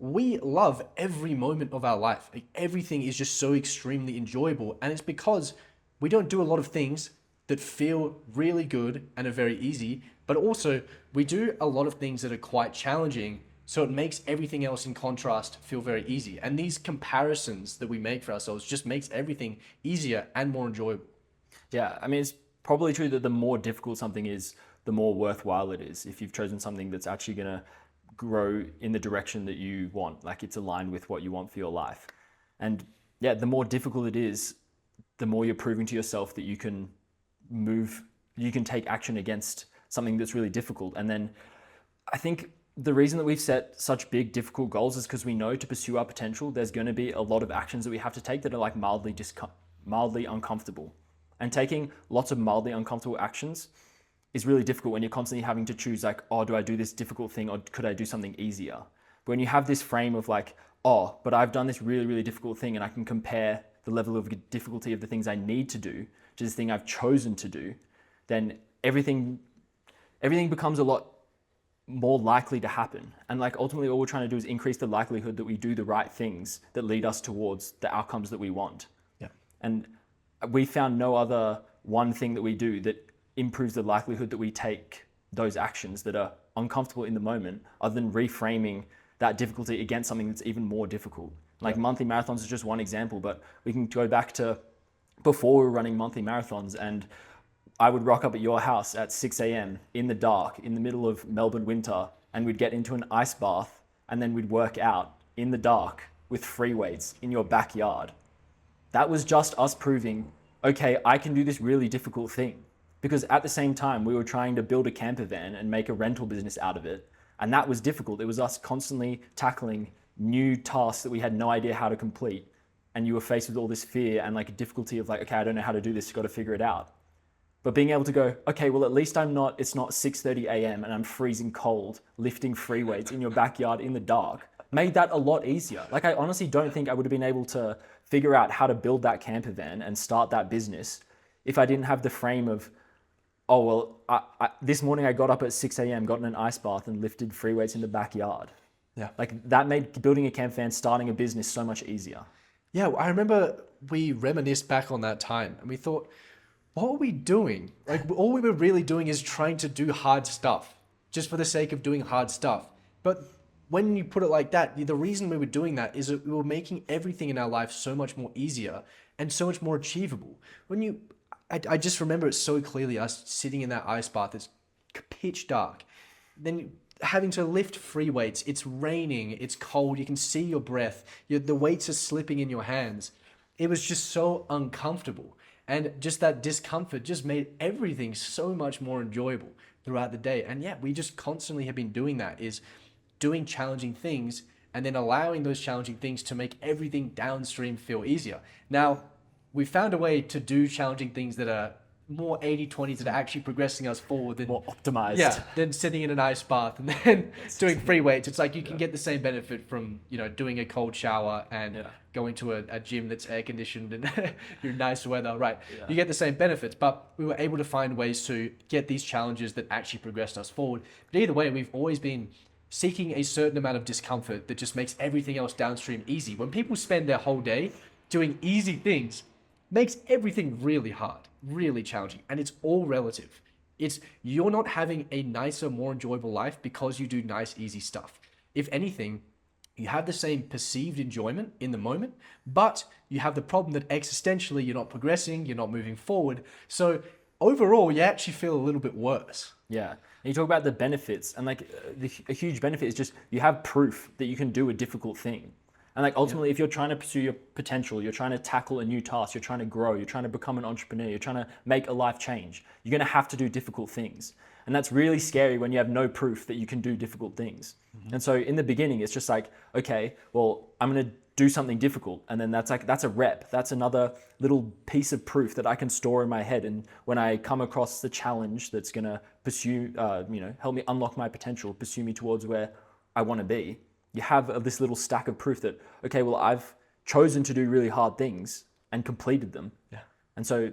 we love every moment of our life. Like, everything is just so extremely enjoyable. And it's because we don't do a lot of things that feel really good and are very easy, but also we do a lot of things that are quite challenging. So it makes everything else in contrast feel very easy. And these comparisons that we make for ourselves just makes everything easier and more enjoyable. Yeah, I mean, it's probably true that the more difficult something is, the more worthwhile it is. If you've chosen something that's actually going to grow in the direction that you want, like it's aligned with what you want for your life. And yeah, the more difficult it is, the more you're proving to yourself that you can take action against something that's really difficult. And then I think the reason that we've set such big, difficult goals is because we know to pursue our potential, there's going to be a lot of actions that we have to take that are like mildly uncomfortable. And taking lots of mildly uncomfortable actions is really difficult when you're constantly having to choose like, oh, do I do this difficult thing or could I do something easier? But when you have this frame of like, oh, but I've done this really, really difficult thing and I can compare the level of difficulty of the things I need to do to this thing I've chosen to do, then everything becomes a lot more likely to happen. And like ultimately all we're trying to do is increase the likelihood that we do the right things that lead us towards the outcomes that we want. Yeah. And we found no other one thing that we do that improves the likelihood that we take those actions that are uncomfortable in the moment, other than reframing that difficulty against something that's even more difficult. Like monthly marathons is just one example, but we can go back to before we were running monthly marathons, and I would rock up at your house at 6 a.m. in the dark, in the middle of Melbourne winter, and we'd get into an ice bath, and then we'd work out in the dark with free weights in your backyard. That was just us proving, okay, I can do this really difficult thing. Because at the same time, we were trying to build a camper van and make a rental business out of it. And that was difficult. It was us constantly tackling new tasks that we had no idea how to complete. And you were faced with all this fear and like a difficulty of like, okay, I don't know how to do this, you've got to figure it out. But being able to go, okay, well, at least it's not 6:30 a.m. and I'm freezing cold, lifting free weights in your backyard in the dark, made that a lot easier. Like, I honestly don't think I would have been able to figure out how to build that camper van and start that business if I didn't have the frame of, oh, well, this morning I got up at 6 a.m., got in an ice bath and lifted free weights in the backyard. Yeah. Like that made building a camp van, starting a business so much easier. Yeah, I remember we reminisced back on that time and we thought, what were we doing? Like, all we were really doing is trying to do hard stuff just for the sake of doing hard stuff. But when you put it like that, the reason we were doing that is that we were making everything in our life so much more easier and so much more achievable. I just remember it so clearly, us sitting in that ice bath, it's pitch dark. Then having to lift free weights, it's raining, it's cold, you can see your breath, the weights are slipping in your hands. It was just so uncomfortable. And just that discomfort just made everything so much more enjoyable throughout the day. And yeah, we just constantly have been doing that, is doing challenging things and then allowing those challenging things to make everything downstream feel easier. Now, we found a way to do challenging things that are more 80-20s that are actually progressing us forward than more optimized. Yeah, than sitting in an ice bath and then doing free weights. It's like you can get the same benefit from, doing a cold shower and going to a gym that's air conditioned and you're nice weather, right? Yeah. You get the same benefits, but we were able to find ways to get these challenges that actually progressed us forward. But either way, we've always been seeking a certain amount of discomfort that just makes everything else downstream easy. When people spend their whole day doing easy things, makes everything really hard, really challenging, and it's all relative. You're not having a nicer, more enjoyable life because you do nice, easy stuff. If anything, you have the same perceived enjoyment in the moment, but you have the problem that existentially you're not progressing, you're not moving forward. So overall, you actually feel a little bit worse. Yeah. And you talk about the benefits, and like a huge benefit is just you have proof that you can do a difficult thing. And like ultimately, if you're trying to pursue your potential, you're trying to tackle a new task, you're trying to grow, you're trying to become an entrepreneur, you're trying to make a life change, you're going to have to do difficult things. And that's really scary when you have no proof that you can do difficult things. And so in the beginning, it's just like, okay, well, I'm going to do something difficult. And then that's a rep. That's another little piece of proof that I can store in my head. And when I come across the challenge that's going to pursue, help me unlock my potential, pursue me towards where I want to be, you have this little stack of proof that, okay, well, I've chosen to do really hard things and completed them. Yeah. And so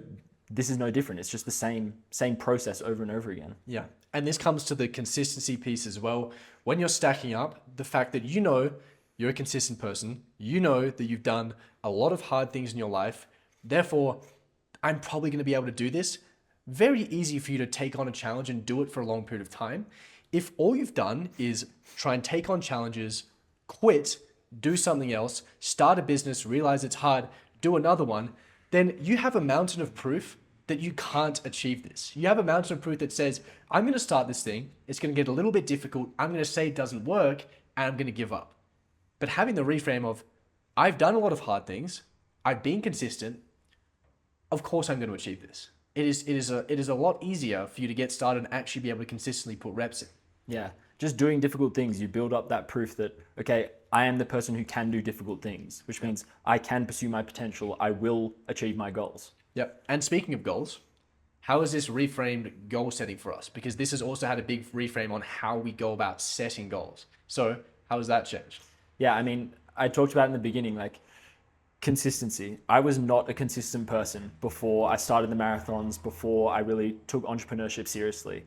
this is no different. It's just the same process over and over again. Yeah. And this comes to the consistency piece as well. When you're stacking up, the fact that you know you're a consistent person, you know that you've done a lot of hard things in your life, therefore, I'm probably going to be able to do this. Very easy for you to take on a challenge and do it for a long period of time. If all you've done is try and take on challenges, quit, do something else, start a business, realize it's hard, do another one, then you have a mountain of proof that you can't achieve this. You have a mountain of proof that says, I'm going to start this thing, it's going to get a little bit difficult, I'm going to say it doesn't work, and I'm going to give up. But having the reframe of, I've done a lot of hard things, I've been consistent, of course I'm going to achieve this. It is a lot easier for you to get started and actually be able to consistently put reps in. Yeah, just doing difficult things, you build up that proof that, okay, I am the person who can do difficult things, which means I can pursue my potential, I will achieve my goals. Yep. And speaking of goals, how is this reframed goal setting for us? Because this has also had a big reframe on how we go about setting goals. So how has that changed? Yeah, I mean, I talked about in the beginning, like consistency. I was not a consistent person before I started the marathons, before I really took entrepreneurship seriously.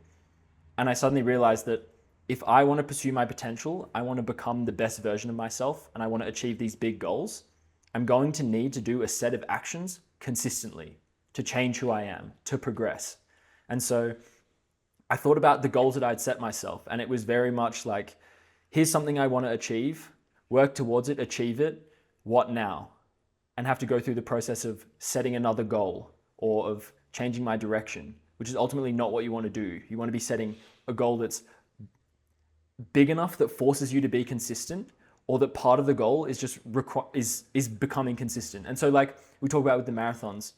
And I suddenly realized that if I want to pursue my potential, I want to become the best version of myself, and I want to achieve these big goals, I'm going to need to do a set of actions consistently to change who I am, to progress. And so I thought about the goals that I'd set myself, and it was very much like, here's something I want to achieve, work towards it, achieve it, what now? And have to go through the process of setting another goal or of changing my direction, which is ultimately not what you want to do. You want to be setting a goal that's big enough that forces you to be consistent, or that part of the goal is just is becoming consistent. And so like we talk about with the marathons,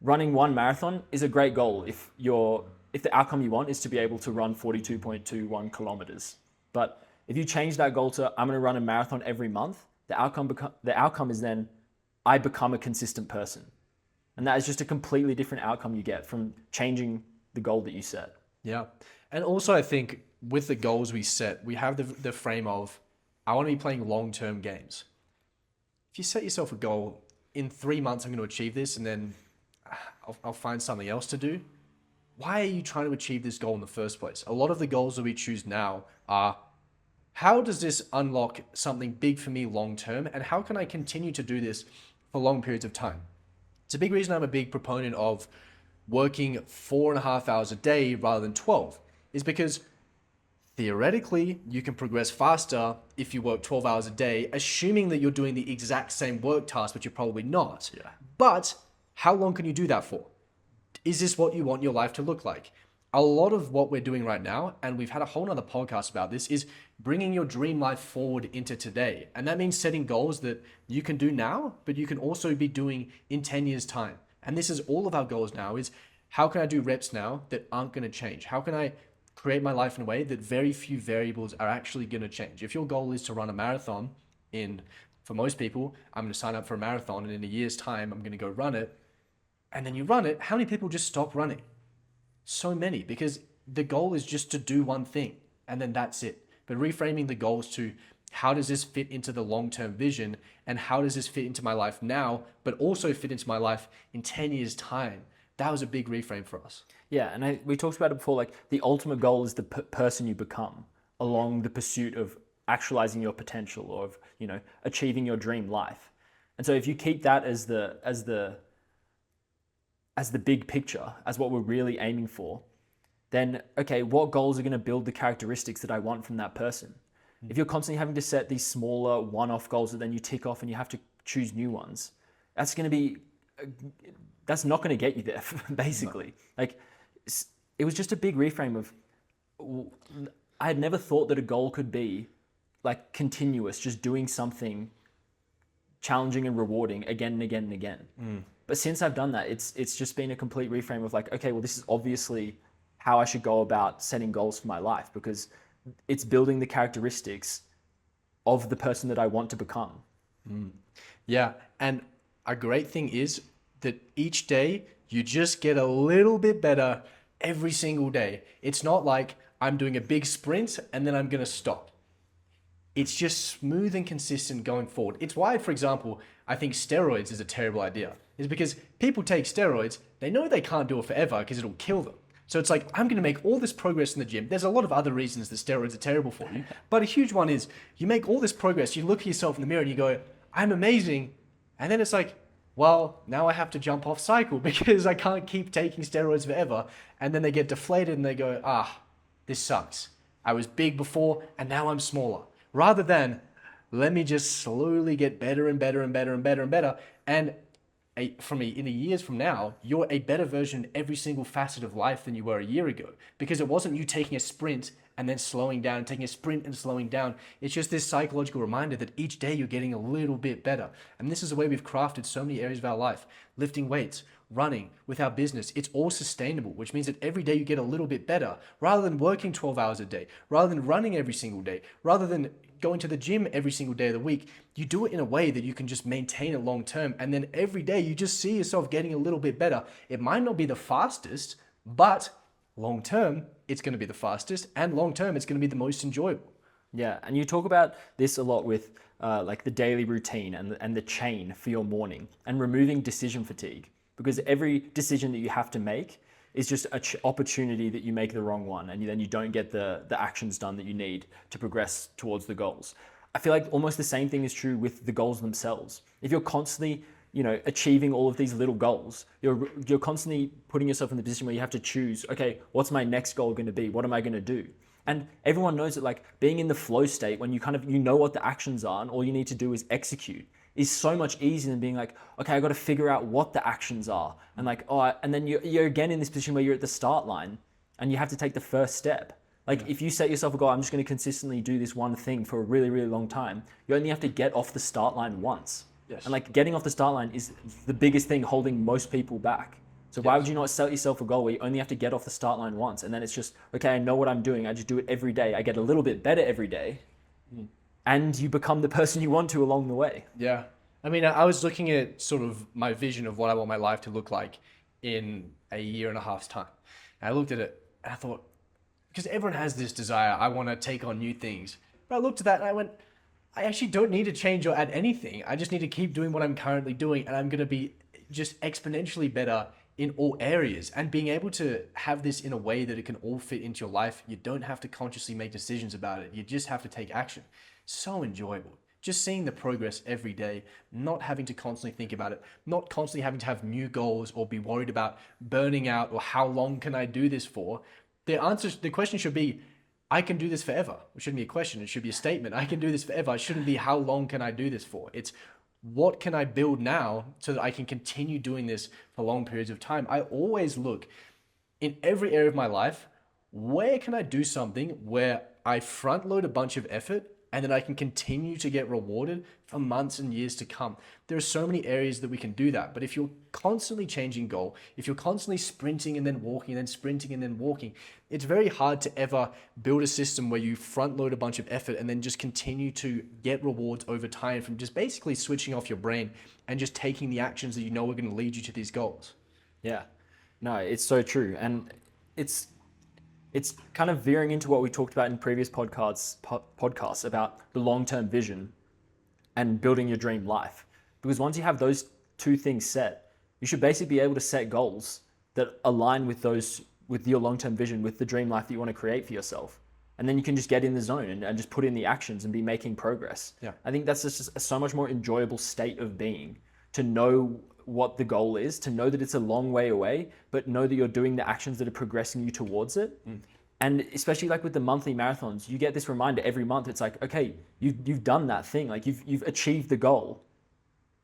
running one marathon is a great goal if the outcome you want is to be able to run 42.21 kilometers. But if you change that goal to, I'm going to run a marathon every month, the outcome is then I become a consistent person. And that is just a completely different outcome you get from changing the goal that you set. Yeah. And also I think with the goals we set, we have the frame of, I want to be playing long-term games. If you set yourself a goal, in 3 months I'm going to achieve this and then I'll find something else to do. Why are you trying to achieve this goal in the first place? A lot of the goals that we choose now are, how does this unlock something big for me long-term, and how can I continue to do this for long periods of time? It's a big reason I'm a big proponent of working 4.5 hours a day rather than 12, is because theoretically you can progress faster if you work 12 hours a day, assuming that you're doing the exact same work task, but you're probably not. Yeah. But how long can you do that for? Is this what you want your life to look like? A lot of what we're doing right now, and we've had a whole nother podcast about this, is bringing your dream life forward into today. And that means setting goals that you can do now, but you can also be doing in 10 years' time. And this is all of our goals now, is how can I do reps now that aren't going to change? How can I create my life in a way that very few variables are actually going to change? If your goal is to run a marathon for most people, I'm going to sign up for a marathon and in a year's time, I'm going to go run it. And then you run it, how many people just stop running? So many, because the goal is just to do one thing and then that's it. But reframing the goals to, how does this fit into the long-term vision, and how does this fit into my life now, but also fit into my life in 10 years' time? That was a big reframe for us. Yeah, and we talked about it before, like the ultimate goal is the person you become along the pursuit of actualizing your potential, or of, achieving your dream life. And so if you keep that as the big picture, as what we're really aiming for, then okay, what goals are going to build the characteristics that I want from that person? If you're constantly having to set these smaller one-off goals that then you tick off and you have to choose new ones, that's not going to get you there, basically. No. Like, it was just a big reframe of, I had never thought that a goal could be like continuous, just doing something challenging and rewarding again and again and again. But since I've done that, it's just been a complete reframe of like, okay, well, this is obviously how I should go about setting goals for my life, because it's building the characteristics of the person that I want to become. Yeah, and a great thing is that each day you just get a little bit better every single day. It's not like I'm doing a big sprint and then I'm going to stop. It's just smooth and consistent going forward. It's why, for example, I think steroids is a terrible idea. It's because people take steroids, they know they can't do it forever because it'll kill them. So it's like, I'm going to make all this progress in the gym. There's a lot of other reasons that steroids are terrible for you, but a huge one is you make all this progress, you look at yourself in the mirror and you go, I'm amazing. And then it's like, well, now I have to jump off cycle because I can't keep taking steroids forever. And then they get deflated and they go, this sucks. I was big before and now I'm smaller. Rather than, let me just slowly get better and better and better and better and better. And in the years from now, you're a better version in every single facet of life than you were a year ago, because it wasn't you taking a sprint and then slowing down, taking a sprint and slowing down. It's just this psychological reminder that each day you're getting a little bit better. And this is the way we've crafted so many areas of our life. Lifting weights, running, with our business, it's all sustainable, which means that every day you get a little bit better, rather than working 12 hours a day, rather than running every single day, rather than going to the gym every single day of the week. You do it in a way that you can just maintain it long term. And then every day you just see yourself getting a little bit better. It might not be the fastest, but long term, it's going to be the fastest. And long term, it's going to be the most enjoyable. Yeah. And you talk about this a lot with like the daily routine and the chain for your morning, and removing decision fatigue, because every decision that you have to make is just an opportunity that you make the wrong one, and then you don't get the actions done that you need to progress towards the goals. I feel like almost the same thing is true with the goals themselves. If you're constantly, achieving all of these little goals, you're constantly putting yourself in the position where you have to choose, okay, what's my next goal going to be? What am I going to do? And everyone knows that, like, being in the flow state when you know what the actions are and all you need to do is execute, is so much easier than being like, okay, I got to figure out what the actions are. And like, and then you're again in this position where you're at the start line and you have to take the first step. Like, if you set yourself a goal, I'm just going to consistently do this one thing for a really, really long time, you only have to get off the start line once. Yes. And like, getting off the start line is the biggest thing holding most people back. So why would you not set yourself a goal where you only have to get off the start line once? And then it's just, okay, I know what I'm doing. I just do it every day. I get a little bit better every day. And you become the person you want to along the way. Yeah. I mean, I was looking at sort of my vision of what I want my life to look like in a year and a half's time. And I looked at it and I thought, because everyone has this desire, I want to take on new things. But I looked at that and I went, I actually don't need to change or add anything. I just need to keep doing what I'm currently doing, and I'm going to be just exponentially better in all areas. And being able to have this in a way that it can all fit into your life, you don't have to consciously make decisions about it. You just have to take action. So enjoyable. Just seeing the progress every day, not having to constantly think about it, not constantly having to have new goals or be worried about burning out or how long can I do this for. The question should be, I can do this forever. It shouldn't be a question. It should be a statement. I can do this forever. It shouldn't be how long can I do this for. It's what can I build now so that I can continue doing this for long periods of time. I always look in every area of my life, where can I do something where I front load a bunch of effort and then I can continue to get rewarded for months and years to come. There are so many areas that we can do that. But if you're constantly changing goal, if you're constantly sprinting and then walking and then sprinting and then walking, it's very hard to ever build a system where you front load a bunch of effort and then just continue to get rewards over time from just basically switching off your brain and just taking the actions that you know are going to lead you to these goals. Yeah, no, it's so true. And it's kind of veering into what we talked about in previous podcasts about the long-term vision and building your dream life. Because once you have those two things set, you should basically be able to set goals that align with your long-term vision, with the dream life that you want to create for yourself. And then you can just get in the zone and just put in the actions and be making progress. Yeah. I think that's just a so much more enjoyable state of being, to know what the goal is, to know that it's a long way away, but know that you're doing the actions that are progressing you towards it. And especially like with the monthly marathons, you get this reminder every month. It's like, okay, you've done that thing. Like you've achieved the goal,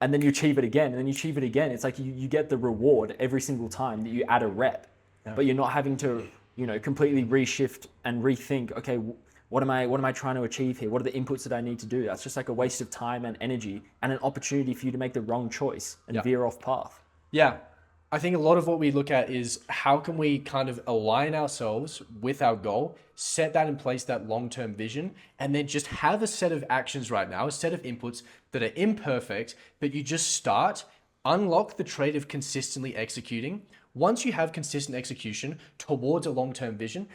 and then you achieve it again, and then you achieve it again. It's like you get the reward every single time that you add a rep, but you're not having to, completely reshift and rethink, okay, what am I trying to achieve here? What are the inputs that I need to do? That's just like a waste of time and energy and an opportunity for you to make the wrong choice and veer off path. Yeah. I think a lot of what we look at is how can we kind of align ourselves with our goal, set that in place, that long-term vision, and then just have a set of actions right now, a set of inputs that are imperfect, but you just start, unlock the trait of consistently executing. Once you have consistent execution towards a long-term vision,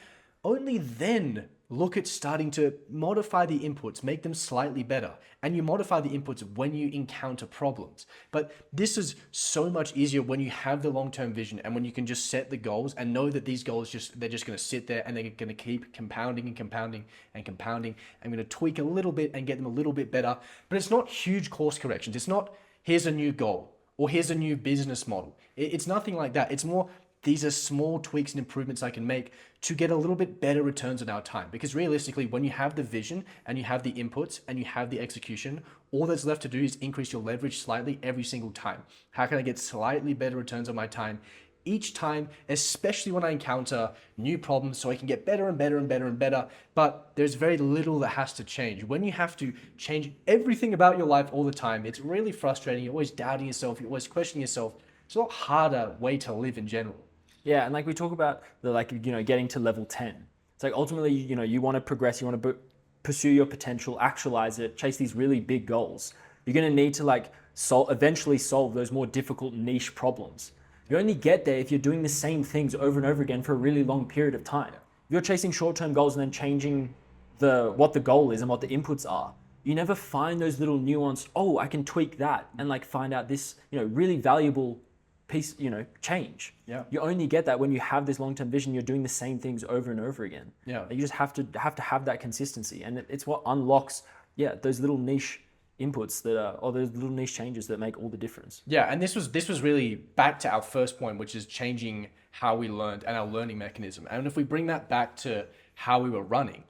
only then look at starting to modify the inputs, make them slightly better. And you modify the inputs when you encounter problems. But this is so much easier when you have the long-term vision and when you can just set the goals and know that these goals they're just going to sit there and they're going to keep compounding and compounding and compounding. I'm going to tweak a little bit and get them a little bit better. But it's not huge course corrections. It's not, here's a new goal or here's a new business model. It's nothing like that. It's more, these are small tweaks and improvements I can make to get a little bit better returns on our time. Because realistically, when you have the vision and you have the inputs and you have the execution, all that's left to do is increase your leverage slightly every single time. How can I get slightly better returns on my time each time, especially when I encounter new problems, so I can get better and better and better and better. But there's very little that has to change. When you have to change everything about your life all the time, it's really frustrating. You're always doubting yourself. You're always questioning yourself. It's a lot harder way to live in general. Yeah, and like we talk about getting to level 10. It's like ultimately, you want to progress, you want to pursue your potential, actualize it, chase these really big goals. You're going to need to eventually solve those more difficult niche problems. You only get there if you're doing the same things over and over again for a really long period of time. If you're chasing short-term goals and then changing what the goal is and what the inputs are, you never find those little nuanced, I can tweak that and find out this, really valuable piece, change. Yeah. You only get that when you have this long-term vision. You're doing the same things over and over again. Yeah. You just have to have that consistency, and it's what unlocks, those little niche inputs or those little niche changes that make all the difference. Yeah, and this was really back to our first point, which is changing how we learned and our learning mechanism. And if we bring that back to how we were running,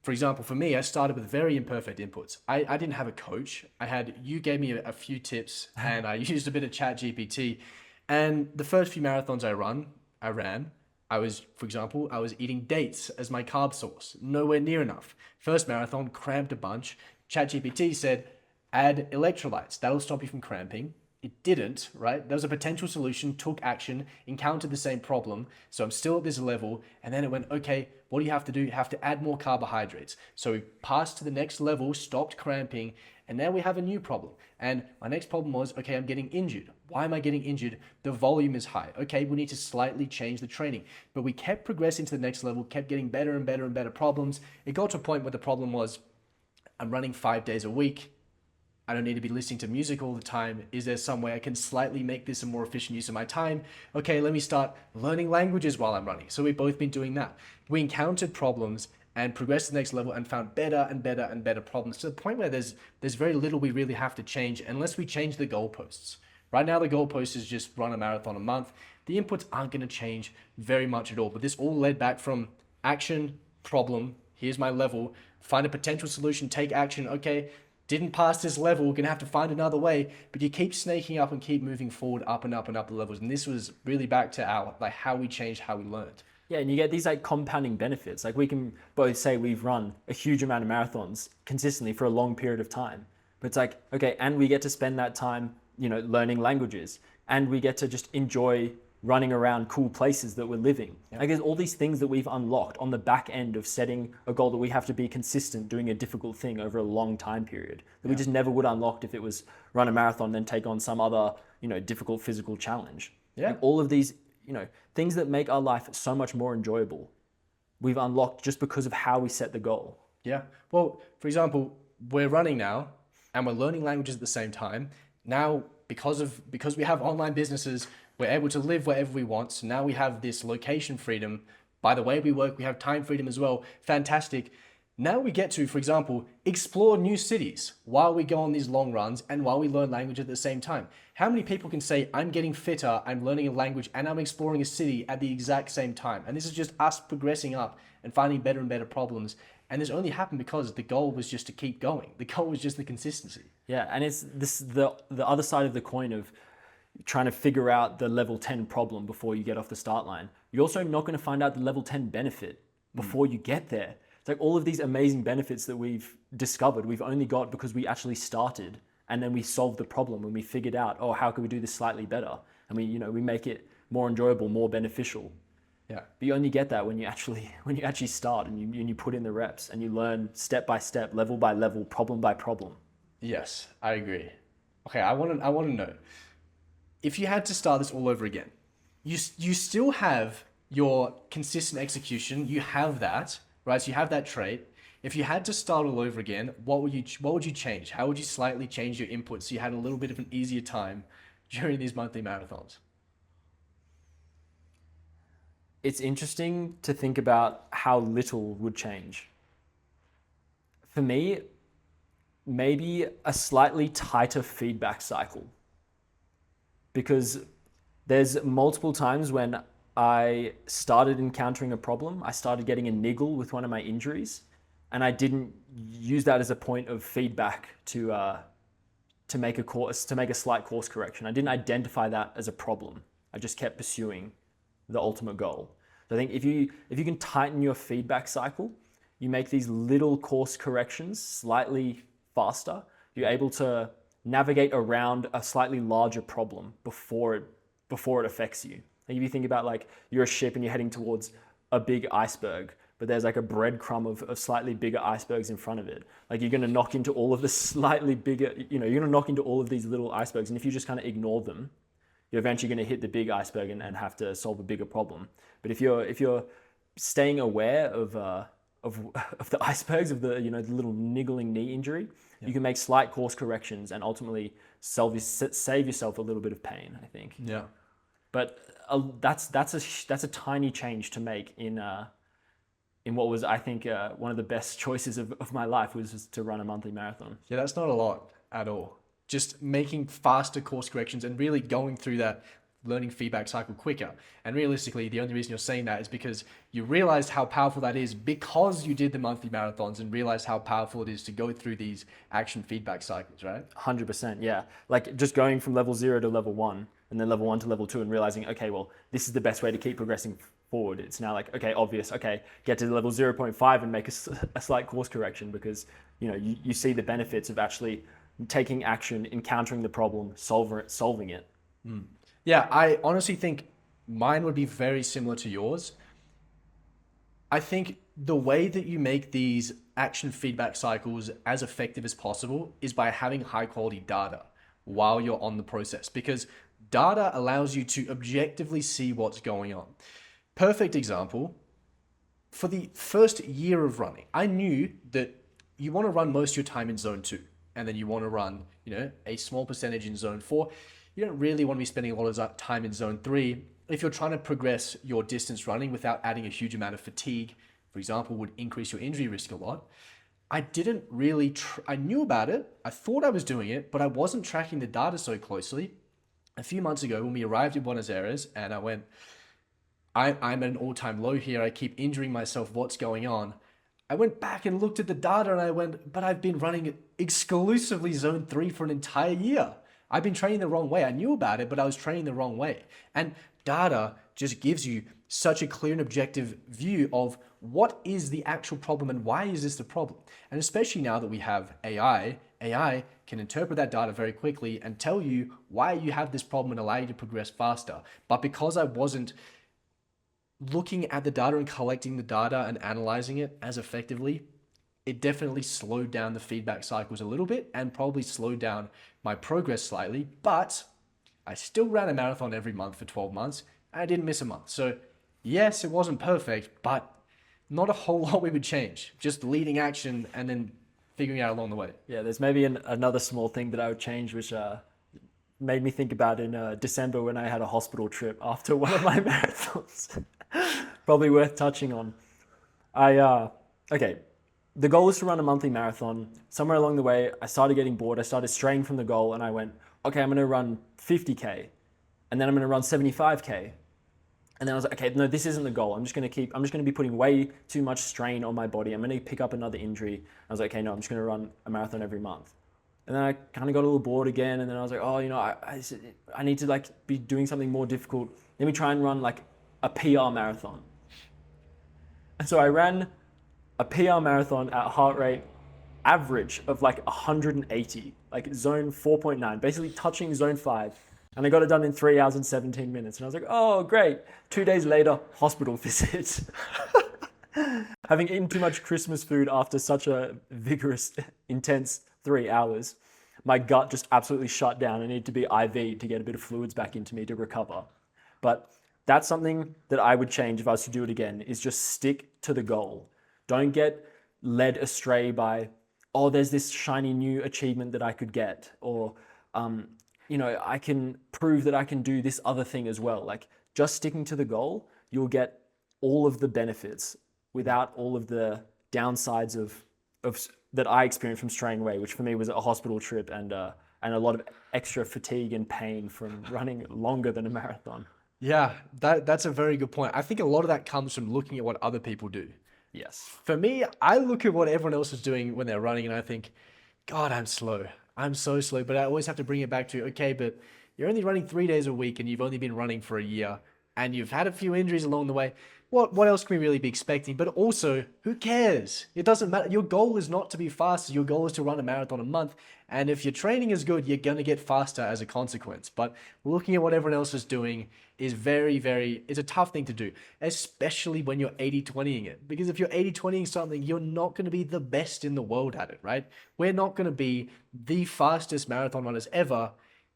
for example, for me, I started with very imperfect inputs. I didn't have a coach. You gave me a few tips and I used a bit of ChatGPT. And the first few marathons I ran, I was eating dates as my carb source. Nowhere near enough. First marathon, cramped a bunch. ChatGPT said, add electrolytes. That'll stop you from cramping. It didn't, right? There was a potential solution, took action, encountered the same problem. So I'm still at this level. And then it went, okay, what do you have to do? You have to add more carbohydrates. So we passed to the next level, stopped cramping, and now we have a new problem. And my next problem was, okay, I'm getting injured. Why am I getting injured? The volume is high. Okay, we need to slightly change the training. But we kept progressing to the next level, kept getting better and better and better problems. It got to a point where the problem was, I'm running 5 days a week. I don't need to be listening to music all the time. Is there some way I can slightly make this a more efficient use of my time? Okay, let me start learning languages while I'm running. So we've both been doing that. We encountered problems and progressed to the next level and found better and better and better problems to the point where there's very little we really have to change unless we change the goalposts. Right now, the goalpost is just run a marathon a month. The inputs aren't going to change very much at all, but this all led back from action, problem, here's my level, find a potential solution, take action, okay, didn't pass this level, we're going to have to find another way, but you keep snaking up and keep moving forward up and up and up the levels. And this was really back to how we changed, how we learned. Yeah, and you get these compounding benefits. We can both say we've run a huge amount of marathons consistently for a long period of time. But it's okay, and we get to spend that time, learning languages, and we get to just enjoy running around cool places that we're living. Yeah. There's all these things that we've unlocked on the back end of setting a goal that we have to be consistent doing a difficult thing over a long time period that we just never would unlocked if it was run a marathon, then take on some other, difficult physical challenge. Yeah. All of these, things that make our life so much more enjoyable, we've unlocked just because of how we set the goal. Yeah. Well, for example, we're running now and we're learning languages at the same time. Now, because we have online businesses, we're able to live wherever we want. So now we have this location freedom. By the way we work, we have time freedom as well. Fantastic. Now we get to, for example, explore new cities while we go on these long runs and while we learn language at the same time. How many people can say, I'm getting fitter, I'm learning a language, and I'm exploring a city at the exact same time? And this is just us progressing up and finding better and better problems. And this only happened because the goal was just to keep going. The goal was just the consistency. Yeah, and it's the other side of the coin of trying to figure out the level 10 problem before you get off the start line. You're also not going to find out the level 10 benefit before you get there. It's like all of these amazing benefits that we've discovered, we've only got because we actually started and then we solved the problem and we figured out, oh, how can we do this slightly better? And we make it more enjoyable, more beneficial. Yeah. But you only get that when you actually start and you put in the reps and you learn step by step, level by level, problem by problem. Yes, I agree. Okay, I want to know, if you had to start this all over again, you still have your consistent execution, you have that, right? So you have that trait. If you had to start all over again, what would you change? How would you slightly change your input so you had a little bit of an easier time during these monthly marathons? It's interesting to think about how little would change. For me, maybe a slightly tighter feedback cycle. Because there's multiple times when I started encountering a problem, I started getting a niggle with one of my injuries, and I didn't use that as a point of feedback to make a slight course correction. I didn't identify that as a problem. I just kept pursuing the ultimate goal. So I think if you can tighten your feedback cycle, you make these little course corrections slightly faster, you're able to navigate around a slightly larger problem before it affects you. Like if you think about like you're a ship and you're heading towards a big iceberg, but there's like a breadcrumb of slightly bigger icebergs in front of it. Like you're going to knock into all of the slightly bigger, you're going to knock into all of these little icebergs. And if you just kind of ignore them, you're eventually going to hit the big iceberg and have to solve a bigger problem. But if you're staying aware of the icebergs, of the the little niggling knee injury, you can make slight course corrections and ultimately save yourself a little bit of pain, I think. Yeah. But that's a tiny change to make in what was, I think, one of the best choices of my life was to run a monthly marathon. Yeah, that's not a lot at all. Just making faster course corrections and really going through that learning feedback cycle quicker. And realistically, the only reason you're saying that is because you realized how powerful that is because you did the monthly marathons and realized how powerful it is to go through these action feedback cycles, right? 100%, yeah. Like just going from level 0 to level 1 and then level 1 to level 2 and realizing, okay, well, this is the best way to keep progressing forward. It's now like, okay, obvious, okay, get to level 0.5 and make a slight course correction because, you see the benefits of actually taking action, encountering the problem, solving it. Yeah, I honestly think mine would be very similar to yours. I think the way that you make these action feedback cycles as effective as possible is by having high quality data while you're on the process, because data allows you to objectively see what's going on. Perfect example, for the first year of running, I knew that you want to run most of your time in zone 2, and then you want to run, a small percentage in zone 4. You don't really want to be spending a lot of time in zone 3 if you're trying to progress your distance running without adding a huge amount of fatigue, for example, would increase your injury risk a lot. I didn't really, I knew about it. I thought I was doing it, but I wasn't tracking the data so closely. A few months ago when we arrived in Buenos Aires and I went, I'm at an all-time low here. I keep injuring myself. What's going on? I went back and looked at the data and I went, but I've been running exclusively zone 3 for an entire year. I've been training the wrong way. I knew about it, but I was training the wrong way. And data just gives you such a clear and objective view of what is the actual problem and why is this the problem. And especially now that we have AI can interpret that data very quickly and tell you why you have this problem and allow you to progress faster. But because I wasn't looking at the data and collecting the data and analyzing it as effectively, it definitely slowed down the feedback cycles a little bit and probably slowed down my progress slightly, but I still ran a marathon every month for 12 months and I didn't miss a month. So yes, it wasn't perfect, but not a whole lot we would change. Just leading action and then figuring out along the way. Yeah, there's maybe another small thing that I would change, which made me think about in December when I had a hospital trip after one of my marathons. Probably worth touching on. Okay, the goal was to run a monthly marathon. Somewhere along the way, I started getting bored. I started straying from the goal, and I went, okay, I'm going to run 50K, and then I'm going to run 75K. And then I was like, okay, no, this isn't the goal. I'm just going to be putting way too much strain on my body. I'm going to pick up another injury. I was like, okay, no, I'm just going to run a marathon every month. And then I kind of got a little bored again. And then I was like, oh, I need to like be doing something more difficult. Let me try and run like a PR marathon. And so I ran a PR marathon at a heart rate average of like 180, like zone 4.9, basically touching zone 5. And I got it done in 3 hours and 17 minutes. And I was like, oh, great. 2 days later, hospital visit. Having eaten too much Christmas food after such a vigorous, intense 3 hours, my gut just absolutely shut down. I needed to be IV to get a bit of fluids back into me to recover. But that's something that I would change if I was to do it again, is just stick to the goal. Don't get led astray by, oh, there's this shiny new achievement that I could get, or, I can prove that I can do this other thing as well. Like, just sticking to the goal, you'll get all of the benefits without all of the downsides of that I experienced from straying away, which for me was a hospital trip and a lot of extra fatigue and pain from running longer than a marathon. Yeah, that's a very good point. I think a lot of that comes from looking at what other people do. Yes. For me, I look at what everyone else is doing when they're running and I think, God, I'm slow. I'm so slow. But I always have to bring it back to, okay, but you're only running 3 days a week and you've only been running for a year and you've had a few injuries along the way. What else can we really be expecting? But also, who cares? It doesn't matter. Your goal is not to be fast. Your goal is to run a marathon a month. And if your training is good, you're going to get faster as a consequence. But looking at what everyone else is doing is it's a tough thing to do, especially when you're 80-20ing it. Because if you're 80-20ing something, you're not going to be the best in the world at it, right? We're not going to be the fastest marathon runners ever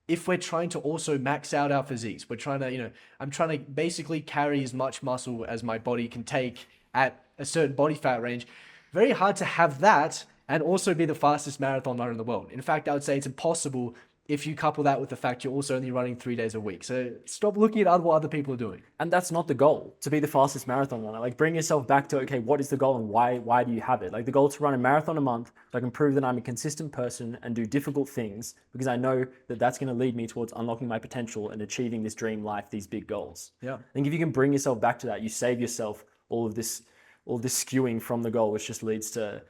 if we're trying to also max out our physiques. We're trying to, I'm trying to basically carry as much muscle as my body can take at a certain body fat range. Very hard to have that and also be the fastest marathon runner in the world. In fact, I would say it's impossible if you couple that with the fact you're also only running 3 days a week. So stop looking at what other people are doing. And that's not the goal, to be the fastest marathon runner. Like, bring yourself back to, okay, what is the goal and why do you have it? Like, the goal is to run a marathon a month so I can prove that I'm a consistent person and do difficult things, because I know that that's going to lead me towards unlocking my potential and achieving this dream life, these big goals. Yeah. I think if you can bring yourself back to that, you save yourself all this skewing from the goal, which just leads to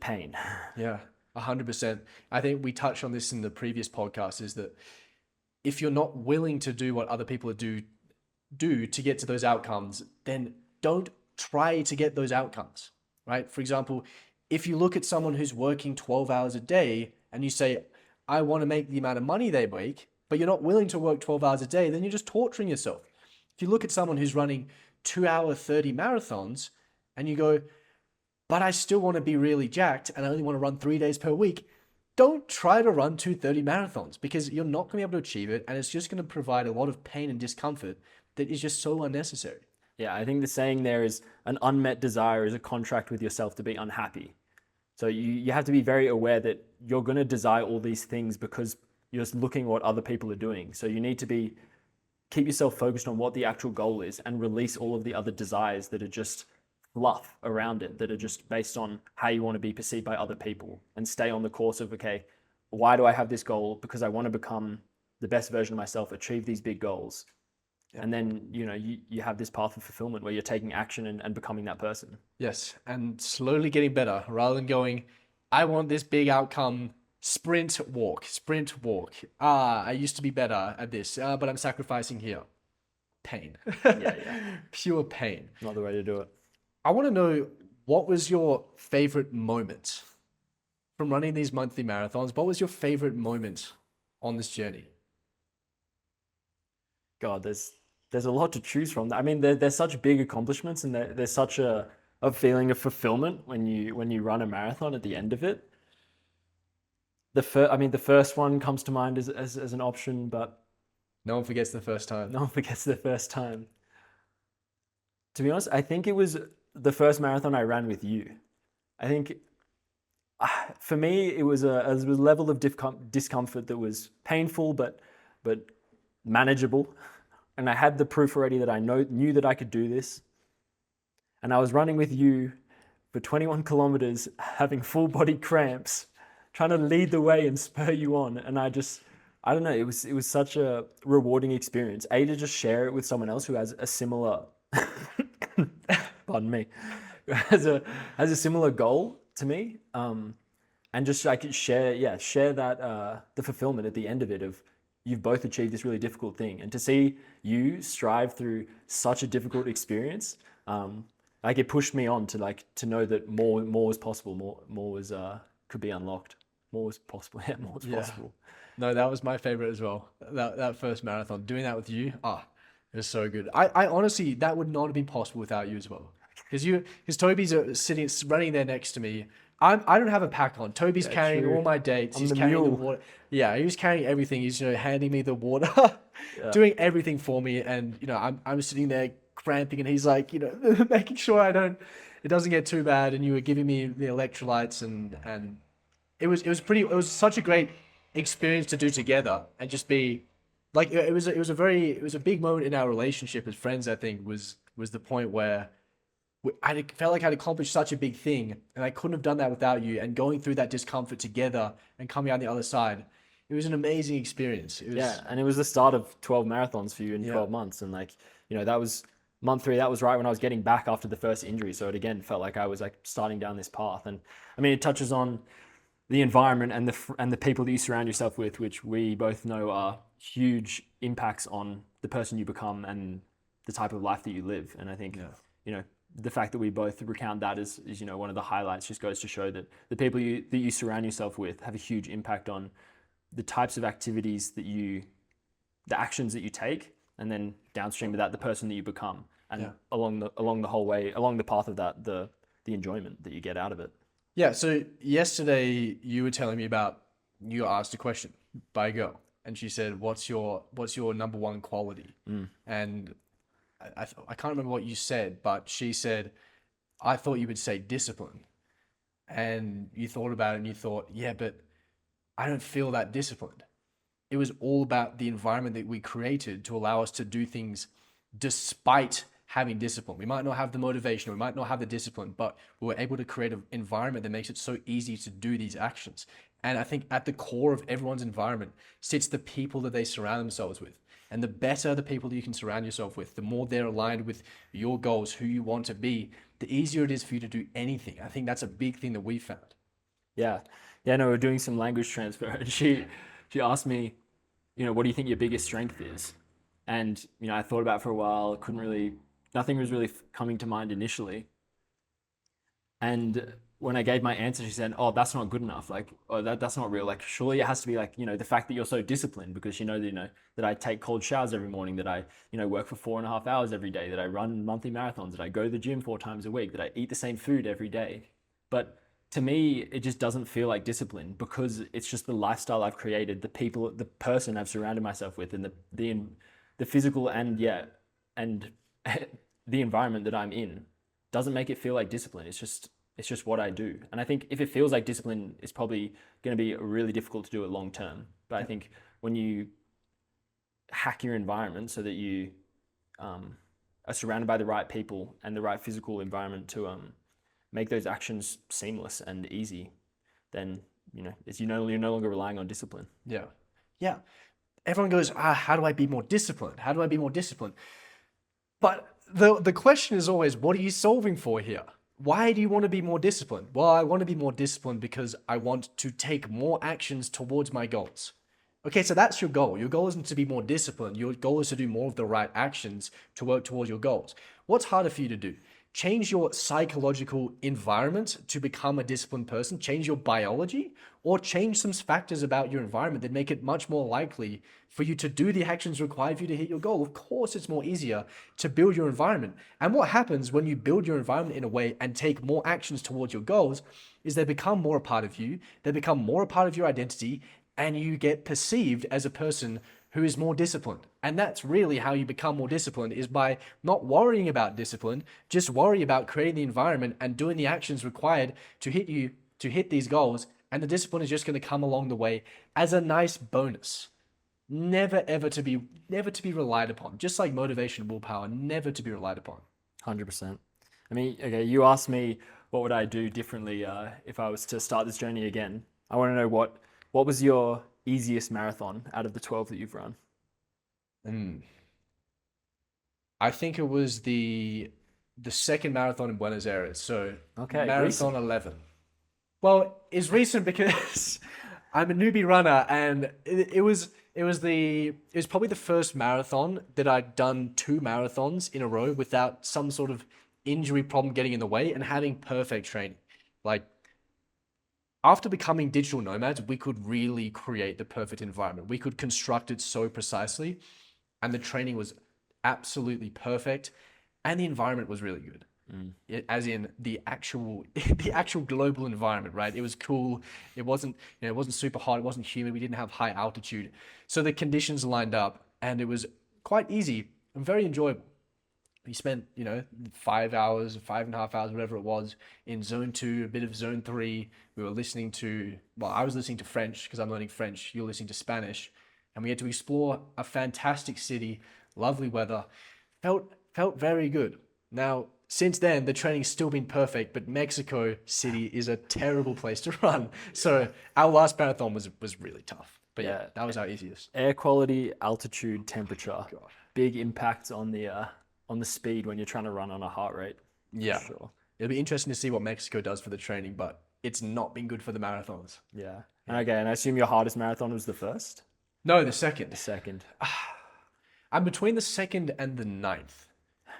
pain. Yeah. 100%. I think we touched on this in the previous podcast, is that if you're not willing to do what other people do to get to those outcomes, then don't try to get those outcomes, right? For example, if you look at someone who's working 12 hours a day and you say, I want to make the amount of money they make, but you're not willing to work 12 hours a day, then you're just torturing yourself. If you look at someone who's running 2-hour 30 marathons and you go, but I still want to be really jacked and I only want to run 3 days per week, don't try to run 2:30 marathons, because you're not going to be able to achieve it, and it's just going to provide a lot of pain and discomfort that is just so unnecessary. Yeah, I think the saying there is, an unmet desire is a contract with yourself to be unhappy. So you have to be very aware that you're going to desire all these things because you're just looking at what other people are doing. So you need to keep yourself focused on what the actual goal is and release all of the other desires that are just fluff around it, that are just based on how you want to be perceived by other people, and stay on the course of, okay, why do I have this goal? Because I want to become the best version of myself, achieve these big goals. Yep. And then, you have this path of fulfillment where you're taking action and becoming that person. Yes. And slowly getting better, rather than going, I want this big outcome, sprint, walk. I used to be better at this, but I'm sacrificing here. Pain. Yeah. Pure pain. Not the way to do it. I want to know, what was your favorite moment from running these monthly marathons? What was your favorite moment on this journey? God, there's a lot to choose from. I mean, there's such big accomplishments, and there's such a feeling of fulfillment when you run a marathon at the end of it. The first one comes to mind as an option, but no one forgets the first time. No one forgets the first time. To be honest, I think it was the first marathon I ran with you. I think for me, it was a level of discomfort that was painful, but manageable. And I had the proof already that I knew that I could do this. And I was running with you for 21 kilometers, having full body cramps, trying to lead the way and spur you on. And I don't know, it was such a rewarding experience. To just share it with someone else who has a similar, pardon me, who has a similar goal to me. And just like share that, the fulfillment at the end of it of you've both achieved this really difficult thing. And to see you strive through such a difficult experience, like it pushed me on to know that more was possible, more was could be unlocked. More was possible. Yeah, more was possible. No, that was my favorite as well. That first marathon, doing that with you, it was so good. I honestly, that would not have been possible without you as well. Because Toby's running there next to me. I don't have a pack on. Toby's carrying all my dates. He's carrying the water. Yeah, he was carrying everything. He's handing me the water, doing everything for me. And I'm sitting there cramping, and he's like making sure it doesn't get too bad. And you were giving me the electrolytes, and it was such a great experience to do together, and just be like it was a big moment in our relationship as friends. I think was the point where I felt like I'd accomplished such a big thing, and I couldn't have done that without you. And going through that discomfort together and coming out the other side, it was an amazing experience. And it was the start of 12 marathons for you in 12 months. And that was month 3. That was right when I was getting back after the first injury. So it again felt like I was like starting down this path. And I mean, it touches on the environment and the people that you surround yourself with, which we both know are huge impacts on the person you become and the type of life that you live. And I think, the fact that we both recount that is one of the highlights just goes to show that the people that you surround yourself with have a huge impact on the types of activities the actions that you take, and then downstream of that, the person that you become, and along the whole way, along the path of that, the enjoyment that you get out of it. Yeah. So yesterday you were telling me about, you asked a question by a girl, and she said, "What's your number one quality?" And I can't remember what you said, but she said, "I thought you would say discipline." And you thought about it and you thought, yeah, but I don't feel that disciplined. It was all about the environment that we created to allow us to do things despite having discipline. We might not have the motivation, we might not have the discipline, but we were able to create an environment that makes it so easy to do these actions. And I think at the core of everyone's environment sits the people that they surround themselves with. And the better the people that you can surround yourself with, the more they're aligned with your goals, who you want to be, the easier it is for you to do anything. I think that's a big thing that we found. Yeah. No, we're doing some language transfer. And she asked me, what do you think your biggest strength is? And, I thought about it for a while, nothing was really coming to mind initially. And when I gave my answer, she said, "Oh, that's not good enough. Like, oh, that's not real. Like, surely it has to be like, the fact that you're so disciplined, because that I take cold showers every morning, that I, work for 4.5 hours every day, that I run monthly marathons, that I go to the gym 4 times a week, that I eat the same food every day." But to me, it just doesn't feel like discipline, because it's just the lifestyle I've created, the person I've surrounded myself with, and the physical and the environment that I'm in doesn't make it feel like discipline. It's just what I do. And I think if it feels like discipline, it's probably going to be really difficult to do it long term. But I think when you hack your environment so that you are surrounded by the right people and the right physical environment to make those actions seamless and easy, then you're no longer relying on discipline. Yeah. Everyone goes, how do I be more disciplined? How do I be more disciplined? But the question is always, what are you solving for here? Why do you want to be more disciplined? Well, I want to be more disciplined because I want to take more actions towards my goals. Okay, so that's your goal. Your goal isn't to be more disciplined. Your goal is to do more of the right actions to work towards your goals. What's harder for you to do? Change your psychological environment to become a disciplined person, change your biology, or change some factors about your environment that make it much more likely for you to do the actions required for you to hit your goal. Of course, it's more easier to build your environment. And what happens when you build your environment in a way and take more actions towards your goals is they become more a part of you, they become more a part of your identity, and you get perceived as a person who is more disciplined. And that's really how you become more disciplined, is by not worrying about discipline, just worry about creating the environment and doing the actions required to hit these goals. And the discipline is just going to come along the way as a nice bonus. Never to be relied upon. Just like motivation and willpower, never to be relied upon. 100%. I mean, okay, you asked me what would I do differently if I was to start this journey again. I want to know what was your easiest marathon out of the 12 that you've run? Mm. I think it was the second marathon in Buenos Aires. So Okay, marathon recent. 11. Well, it's recent because I'm a newbie runner, and it was probably the first marathon that I'd done 2 marathons in a row without some sort of injury problem getting in the way and having perfect training. Like, after becoming digital nomads, we could really create the perfect environment. We could construct it so precisely, and the training was absolutely perfect, and the environment was really good. As in the actual the actual global environment, right? It was cool. It wasn't super hot. It wasn't humid. We didn't have high altitude, so the conditions lined up, and it was quite easy and very enjoyable. We spent 5 hours, 5.5 hours, whatever it was, in zone two, a bit of zone three. We were listening to, well, I was listening to French because I'm learning French. You're listening to Spanish, and we had to explore a fantastic city, lovely weather. Felt very good. Now, since then, the training's still been perfect, but Mexico City is a terrible place to run. So our last marathon was really tough. But yeah, Yeah, that was our easiest. air quality, altitude, temperature, God. big impacts on the speed when you're trying to run on a heart rate. For Yeah. sure. It'll be interesting to see what Mexico does for the training, but it's not been good for the marathons. Yeah. And okay, and I assume your hardest marathon was the first, No, the the second. second. I'm between the second and the ninth.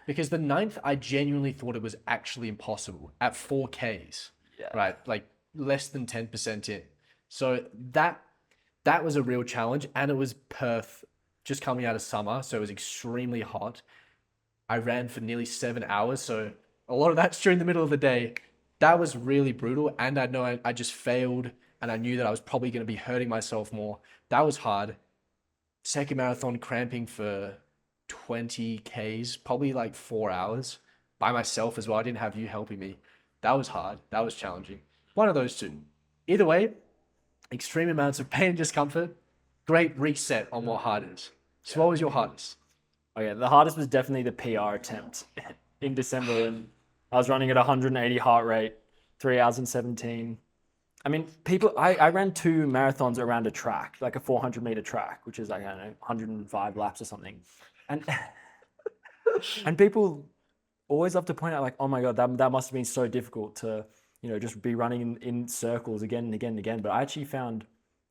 Because the ninth, I genuinely thought it was actually impossible at 4Ks, Yeah. right? Like less than 10% in. So that was a real challenge. And it was Perth just coming out of summer. So it was extremely hot. I ran for nearly 7 hours. So a lot of that's during the middle of the day. That was really brutal. And I know I just failed. And I knew that I was probably going to be hurting myself more. That was hard. Second marathon, cramping for 20 Ks, probably like 4 hours by myself as well. I didn't have you helping me. That was hard. That was challenging. One of those two. Either way, extreme amounts of pain and discomfort. Great reset on what hard is. So what was your hardest? Okay, the hardest was definitely the PR attempt in December, and I was running at 180 heart rate, 3 hours and 17. I mean, I ran 2 marathons around a track, like a 400-meter track, which is like, I don't know, 105 laps or something. And and people always love to point out like, oh my God, that must have been so difficult to, just be running in circles again and again and again. But I actually found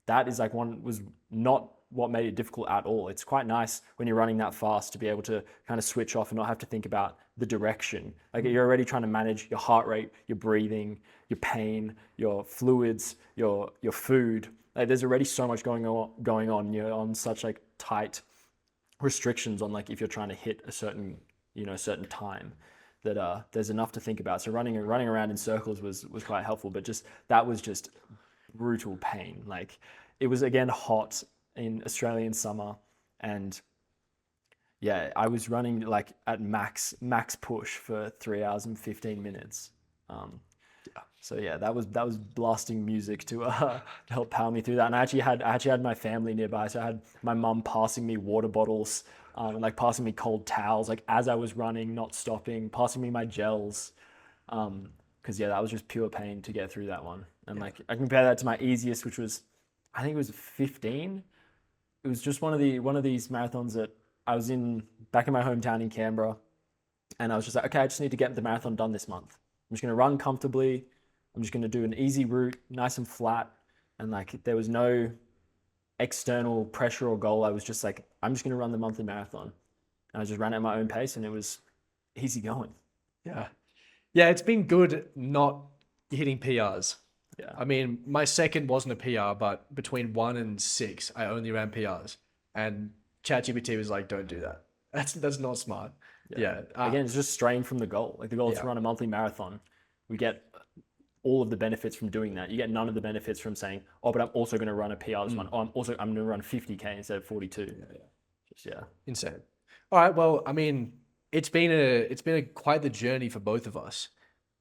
that is like was not what made it difficult at all. It's quite nice when you're running that fast to be able to kind of switch off and not have to think about the direction. Like you're already trying to manage your heart rate, your breathing, your pain, your fluids, your food. Like there's already so much going on. You're on such like tight restrictions on like if you're trying to hit a certain time that there's enough to think about. So running around in circles was quite helpful, but that was just brutal pain. Like it was again hot in Australian summer, and yeah, I was running like at max push for 3 hours and 15 minutes. So yeah, that was blasting music to help power me through that. And I actually had my family nearby, so I had my mum passing me water bottles, and like passing me cold towels, like as I was running, not stopping, passing me my gels, because yeah, that was just pure pain to get through that one. And like I compare that to my easiest, which was, I think it was 15. It was just one of these marathons that I was back in my hometown in Canberra, and I was just like, okay, I just need to get the marathon done this month. I'm just going to run comfortably. I'm just going to do an easy route, nice and flat. And like, there was no external pressure or goal. I was just like, I'm just going to run the monthly marathon. And I just ran at my own pace, and it was easy going. Yeah. Yeah, it's been good not hitting PRs. Yeah. I mean, my second wasn't a PR, but between 1 and 6, I only ran PRs. And ChatGPT was like, don't do that. That's not smart. Yeah. Again, it's just straying from the goal. Like the goal is to run a monthly marathon. We get all of the benefits from doing that. You get none of the benefits from saying, oh, but I'm also going to run a PR this one. Oh, I'm going to run 50K instead of 42. Yeah. Insane. All right. Well, I mean, it's been a quite the journey for both of us.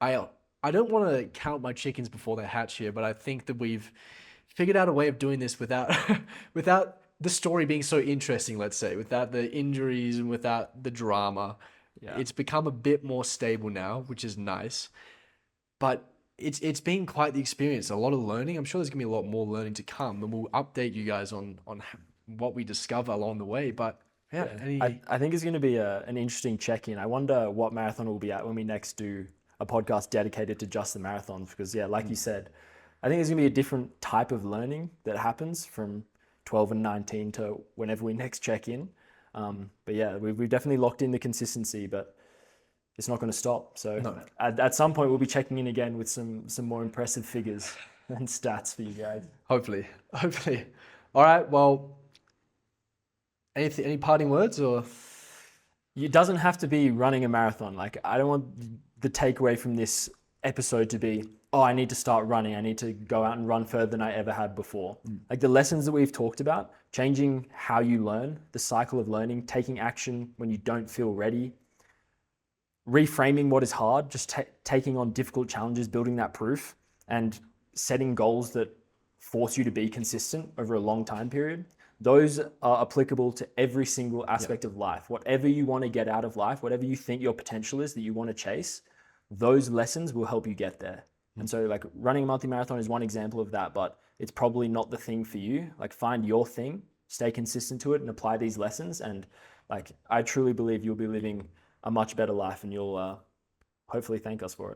I don't want to count my chickens before they hatch here, but I think that we've figured out a way of doing this without without the story being so interesting, let's say, without the injuries and without the drama. Yeah. It's become a bit more stable now, which is nice. but it's been quite the experience. A lot of learning. I'm sure there's gonna be a lot more learning to come, and we'll update you guys on what we discover along the way. But yeah, I think it's going to be an interesting check-in. I wonder what marathon we'll be at when we next do a podcast dedicated to just the marathons. Because yeah, like you said, I think there's going to be a different type of learning that happens from 12 and 19 to whenever we next check in. But yeah, we've definitely locked in the consistency, but it's not going to stop. So No. at some point we'll be checking in again with some more impressive figures and stats for you guys. hopefully. All right. Well, any parting words or? It doesn't have to be running a marathon. Like, I don't want the takeaway from this episode to be, oh, I need to start running. I need to go out and run further than I ever had before. Like the lessons that we've talked about, changing how you learn, the cycle of learning, taking action when you don't feel ready, reframing what is hard, just taking on difficult challenges, building that proof, and setting goals that force you to be consistent over a long time period. Those are applicable to every single aspect of life. Whatever you want to get out of life, whatever you think your potential is that you want to chase, those lessons will help you get there. And so like running a multi-marathon is one example of that, but it's probably not the thing for you. Like find your thing, stay consistent to it and apply these lessons. And like, I truly believe you'll be living a much better life and you'll hopefully thank us for it.